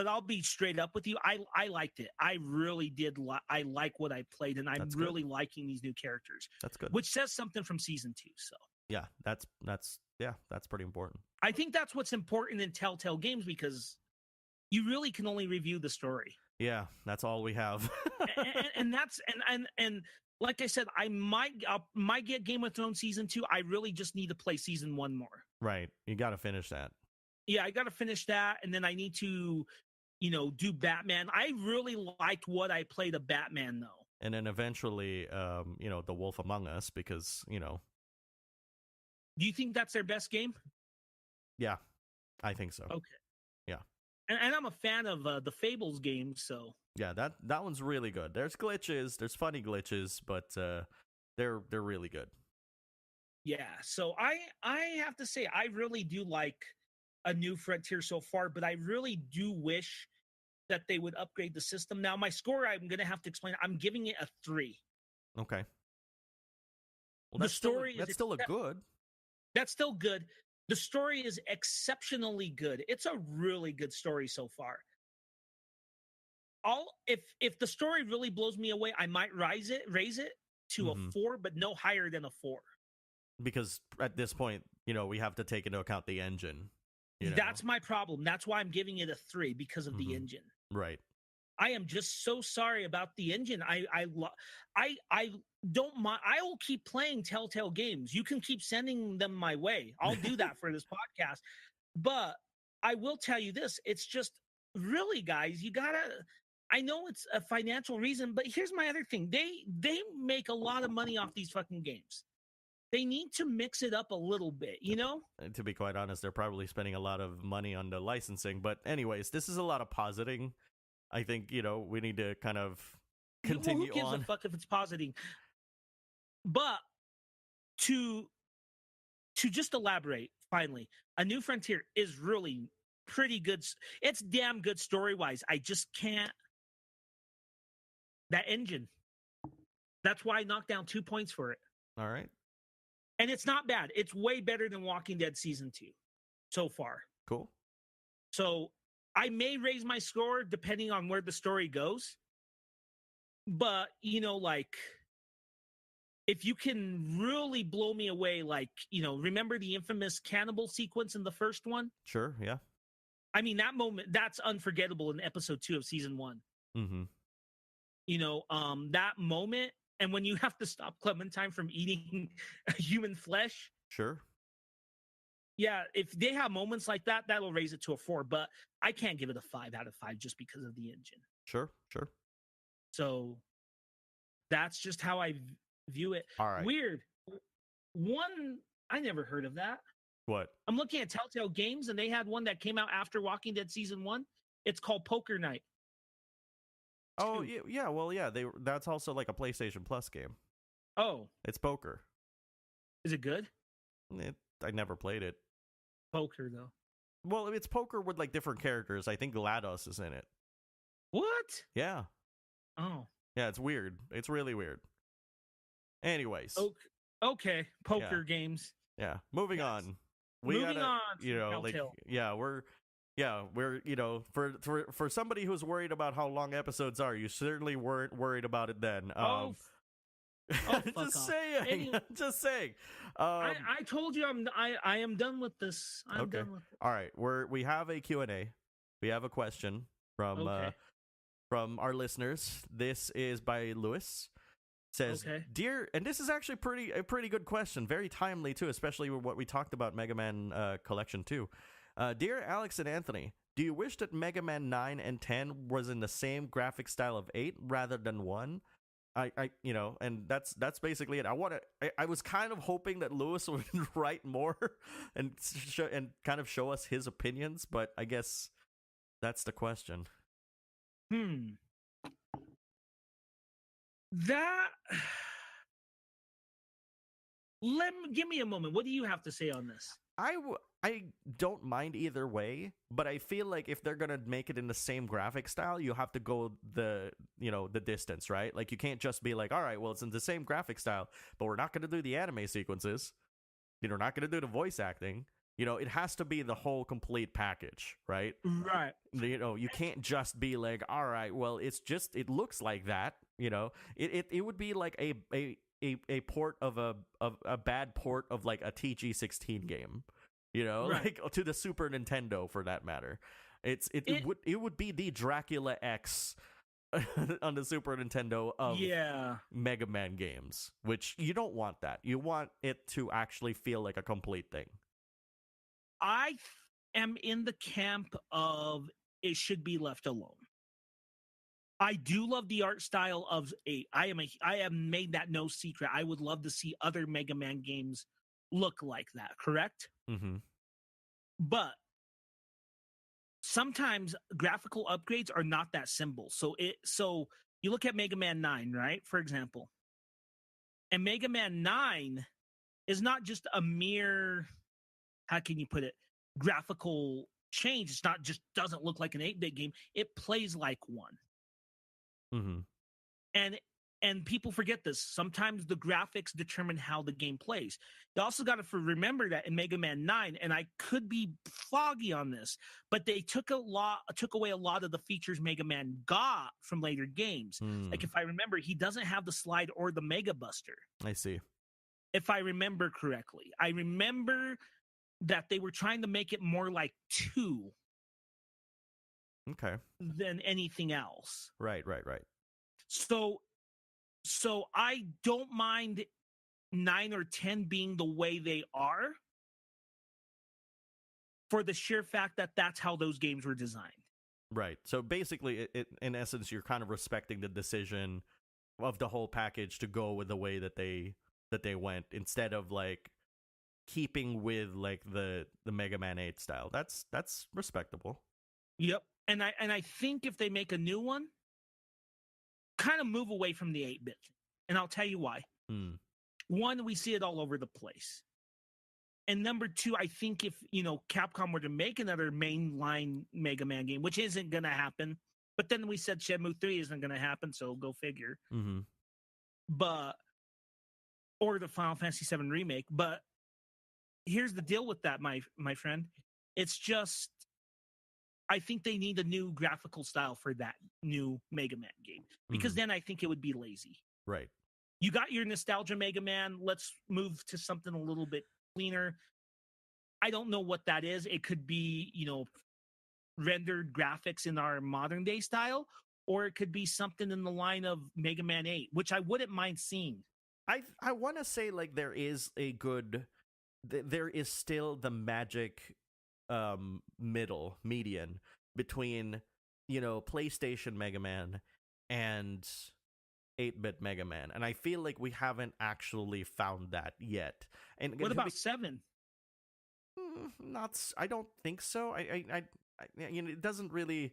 B: I'll be straight up with you. I liked it. I really did. I like what I played, and I'm really liking these new characters.
A: That's good.
B: Which says something from season 2. So
A: yeah, that's pretty important.
B: I think that's what's important in Telltale games, because you really can only review the story.
A: Yeah, that's all we have.
B: and that's and like I said, I might get Game of Thrones season 2. I really just need to play season 1 more.
A: Right. You got to finish that.
B: Yeah, I got to finish that, and then I need to, do Batman. I really liked what I played of Batman, though.
A: And then eventually, The Wolf Among Us, because,
B: Do you think that's their best game?
A: Yeah, I think so.
B: Okay.
A: Yeah.
B: And I'm a fan of the Fables games, so.
A: Yeah, that one's really good. There's glitches, there's funny glitches, but they're really good.
B: Yeah, so I have to say I really do like A New Frontier so far, but I really do wish that they would upgrade the system. Now, my score, I'm going to have to explain. I'm giving it a 3.
A: Okay. Well,
B: the story
A: that's still a good.
B: That's still good. The story is exceptionally good. It's a really good story so far. If the story really blows me away, I might raise it to a 4, but no higher than a 4.
A: Because at this point, we have to take into account the engine.
B: That's my problem. That's why I'm giving it a 3, because of the engine.
A: Right.
B: I am just so sorry about the engine. I don't mind. I will keep playing Telltale games. You can keep sending them my way. I'll do that for this podcast. But I will tell you this. It's just really, guys, you gotta. I know it's a financial reason, but here's my other thing. They make a lot of money off these fucking games. They need to mix it up a little bit,
A: To be quite honest, they're probably spending a lot of money on the licensing. But anyways, this is a lot of positing. I think, we need to kind of continue on.
B: Who gives a fuck if it's positing? But to just elaborate, finally, A New Frontier is really pretty good. It's damn good story-wise. I just can't. That engine. That's why I knocked down 2 points for it.
A: All right.
B: And it's not bad. It's way better than Walking Dead Season 2 so far.
A: Cool.
B: So I may raise my score depending on where the story goes. But, if you can really blow me away, remember the infamous cannibal sequence in the first one?
A: Sure, yeah.
B: I mean, that moment, that's unforgettable in episode 2 of season 1.
A: Mm-hmm.
B: That moment, and when you have to stop Clementine from eating human flesh.
A: Sure.
B: Yeah, if they have moments like that, that'll raise it to a 4. But I can't give it a 5 out of 5 just because of the engine.
A: Sure.
B: So that's just how I view it.
A: All right.
B: Weird. One, I never heard of that.
A: What?
B: I'm looking at Telltale Games, and they had one that came out after Walking Dead Season 1. It's called Poker Night.
A: Oh, yeah. Well, yeah. That's also like a PlayStation Plus game.
B: Oh.
A: It's poker.
B: Is it good?
A: I never played it.
B: Poker, though.
A: Well, it's poker with like different characters. I think GLaDOS is in it.
B: What?
A: Yeah.
B: Oh.
A: Yeah, it's weird. It's really weird. Anyways.
B: Okay. Poker games.
A: Yeah. Moving on.
B: Moving on.
A: We're for somebody who's worried about how long episodes are, you certainly weren't worried about it then. Just saying.
B: I told you I am done with this. I'm done with it.
A: All right. We have a Q&A. We have a question from our listeners. This is by Lewis. Says, "Dear," and this is actually a pretty good question, very timely too, especially with what we talked about Mega Man Collection 2. Dear Alex and Anthony, do you wish that Mega Man 9 and 10 was in the same graphic style of 8 rather than 1? And that's basically it. I was kind of hoping that Lewis would write more and kind of show us his opinions, but I guess that's the question.
B: Give me a moment. What do you have to say on this?
A: I don't mind either way, but I feel like if they're gonna make it in the same graphic style, you have to go the distance, right? Like you can't just be like, all right, well, it's in the same graphic style, but we're not gonna do the anime sequences. We're not gonna do the voice acting. It has to be the whole complete package, right?
B: Right.
A: You can't just be like, all right, well, it looks like that. It would be like a port of a bad port of like a TG16 game,
B: right.
A: Like to the Super Nintendo for that matter. It would be the Dracula X on the Super Nintendo of Mega Man games, which you don't want that. You want it to actually feel like a complete thing.
B: I am in the camp of it should be left alone. I do love the art style of 8. I have made that no secret. I would love to see other Mega Man games look like that, correct?
A: Mm-hmm.
B: But sometimes graphical upgrades are not that simple. So you look at Mega Man 9, right? For example. And Mega Man 9 is not just a mere, how can you put it, graphical change. It's not just doesn't look like an 8-bit game. It plays like one.
A: Mm-hmm.
B: And people forget this. Sometimes the graphics determine how the game plays. You also got to remember that in Mega Man 9, and I could be foggy on this, but they took away a lot of the features Mega Man got from later games. Like if I remember, he doesn't have the slide or the Mega Buster.
A: I see.
B: If I remember correctly. I remember that they were trying to make it more like 2.
A: Okay.
B: Than anything else.
A: Right.
B: So I don't mind 9 or 10 being the way they are for the sheer fact that that's how those games were designed.
A: Right. So basically, it in essence, you're kind of respecting the decision of the whole package to go with the way that they went instead of like keeping with like the Mega Man 8 style. That's respectable.
B: Yep. And I think if they make a new one, kind of move away from the 8-bit. And I'll tell you why. One, we see it all over the place. And number 2, I think if, Capcom were to make another mainline Mega Man game, which isn't going to happen, but then we said Shenmue 3 isn't going to happen, so go figure.
A: Mm-hmm.
B: Or the Final Fantasy VII Remake. But here's the deal with that, my friend. It's just, I think they need a new graphical style for that new Mega Man game. Because then I think it would be lazy.
A: Right.
B: You got your nostalgia Mega Man. Let's move to something a little bit cleaner. I don't know what that is. It could be, rendered graphics in our modern day style, or it could be something in the line of Mega Man 8, which I wouldn't mind seeing.
A: I want to say like there is still the magic median between PlayStation Mega Man and 8-bit Mega Man, and I feel like we haven't actually found that yet. And
B: what about 7?
A: I don't think so. I it doesn't really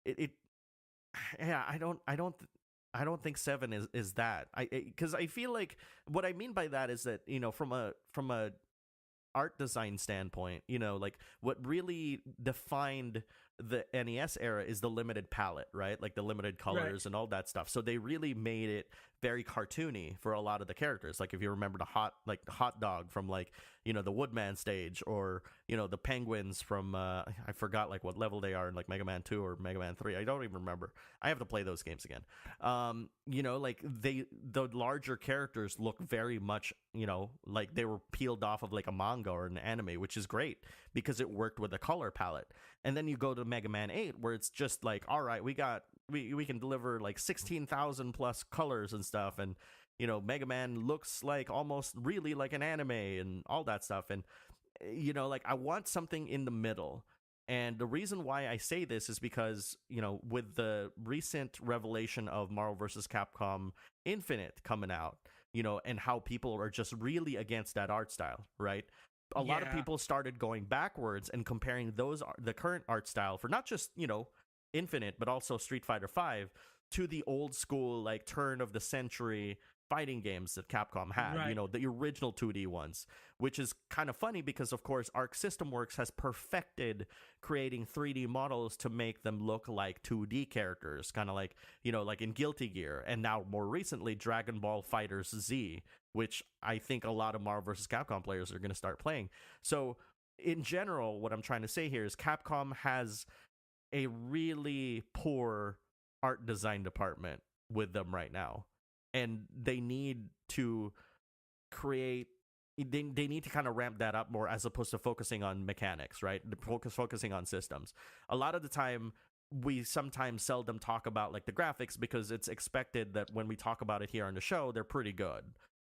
A: I don't think 7 is that. Because I feel like what I mean by that is that from a art design standpoint, like what really defined the NES era is the limited palette, right? Like the limited colors and all that stuff. So they really made it very cartoony for a lot of the characters. Like if you remember the hot dog from like, the Woodman stage, or, the penguins from, I forgot like what level they are in like Mega Man 2 or Mega Man 3. I don't even remember. I have to play those games again. Like the larger characters look very much, like they were peeled off of like a manga or an anime, which is great because it worked with the color palette. And then you go to Mega Man 8 where it's just like, all right, we can deliver like 16,000 plus colors and stuff, and Mega Man looks like almost really like an anime and all that stuff. And like I want something in the middle. And the reason why I say this is because with the recent revelation of Marvel vs. Capcom Infinite coming out, and how people are just really against that art style, right? A lot of people started going backwards and comparing the current art style for not just Infinite but also Street Fighter V to the old school like turn of the century fighting games that Capcom had, the original 2D ones, which is kind of funny because of course Arc System Works has perfected creating 3D models to make them look like 2D characters, kind of like like in Guilty Gear, and now more recently Dragon Ball FighterZ Z, which I think a lot of Marvel vs. Capcom players are going to start playing. So in general, what I'm trying to say here is Capcom has a really poor art design department with them right now. And they need to create they need to kind of ramp that up more as opposed to focusing on mechanics, right? Focusing on systems. A lot of the time, we sometimes seldom talk about like the graphics because it's expected that when we talk about it here on the show, they're pretty good.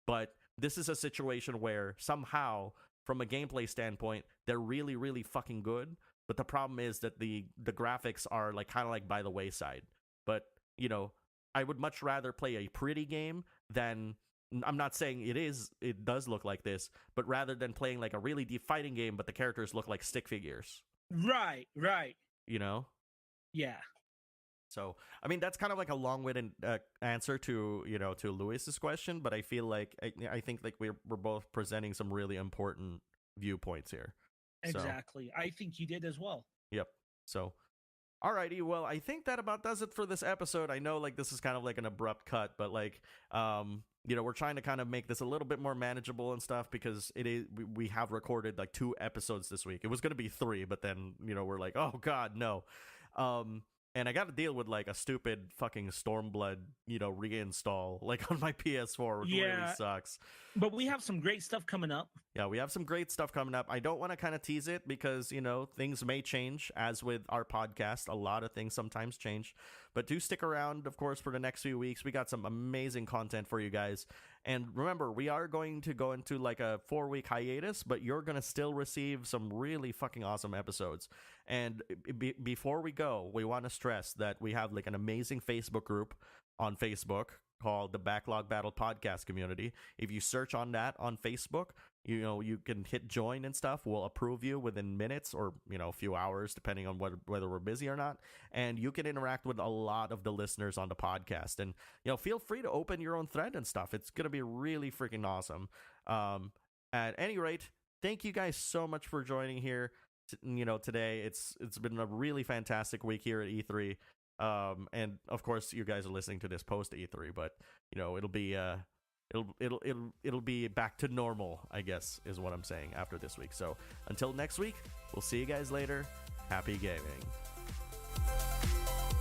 A: But this is a situation where somehow, from a gameplay standpoint, they're really, really fucking good. But the problem is that the graphics are like kind of like by the wayside. But, you know, I would much rather play a pretty game than, I'm not saying it does look like this, but rather than playing like a really deep fighting game, but the characters look like stick figures.
B: Right.
A: You know?
B: Yeah.
A: So, I mean, that's kind of like a long-winded answer to, you know, to Lewis's question, but I feel like, I think like we're both presenting some really important viewpoints here.
B: Exactly. So, I think you did as well.
A: Yep. So, alrighty, well, I think that about does it for this episode. I know like this is kind of like an abrupt cut, but like, you know, we're trying to kind of make this a little bit more manageable and stuff because we have recorded like 2 episodes this week. It was going to be 3, but then, you know, we're like, oh God, no. And I got to deal with like a stupid fucking Stormbl, you know, reinstall like on my PS4, which really sucks.
B: But we have some great stuff coming up.
A: Yeah, we have some great stuff coming up. I don't want to kind of tease it because, you know, things may change. As with our podcast, a lot of things sometimes change. But do stick around, of course, for the next few weeks. We got some amazing content for you guys. And remember, we are going to go into like a 4-week hiatus, but you're going to still receive some really fucking awesome episodes. And before we go, we want to stress that we have like an amazing Facebook group on Facebook called the Backlog Battle Podcast community. If you search on that on Facebook, you know, you can hit join and stuff. We'll approve you within minutes or, you know, a few hours, depending on whether we're busy or not. And you can interact with a lot of the listeners on the podcast. And, you know, feel free to open your own thread and stuff. It's going to be really freaking awesome. At any rate, thank you guys so much for joining here. You know, today it's been a really fantastic week here at E3. And of course, you guys are listening to this post E3, but you know, it'll be back to normal, I guess, is what I'm saying after this week. So until next week, we'll see you guys later. Happy gaming.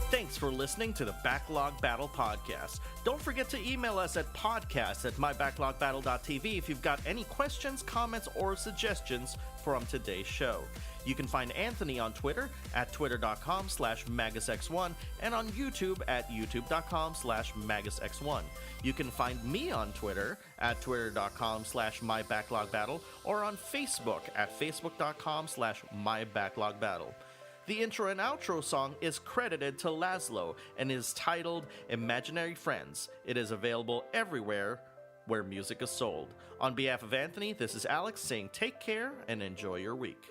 A: Thanks for listening to the Backlog Battle Podcast. Don't forget to email us at podcast@mybacklogbattle.tv if you've got any questions, comments, or suggestions from today's show. You can find Anthony on Twitter at twitter.com/MagusX1 and on YouTube at youtube.com/MagusX1. You can find me on Twitter at twitter.com/MyBacklogBattle or on Facebook at facebook.com/MyBacklogBattle. The intro and outro song is credited to Laszlo and is titled Imaginary Friends. It is available everywhere where music is sold. On behalf of Anthony, this is Alex saying take care and enjoy your week.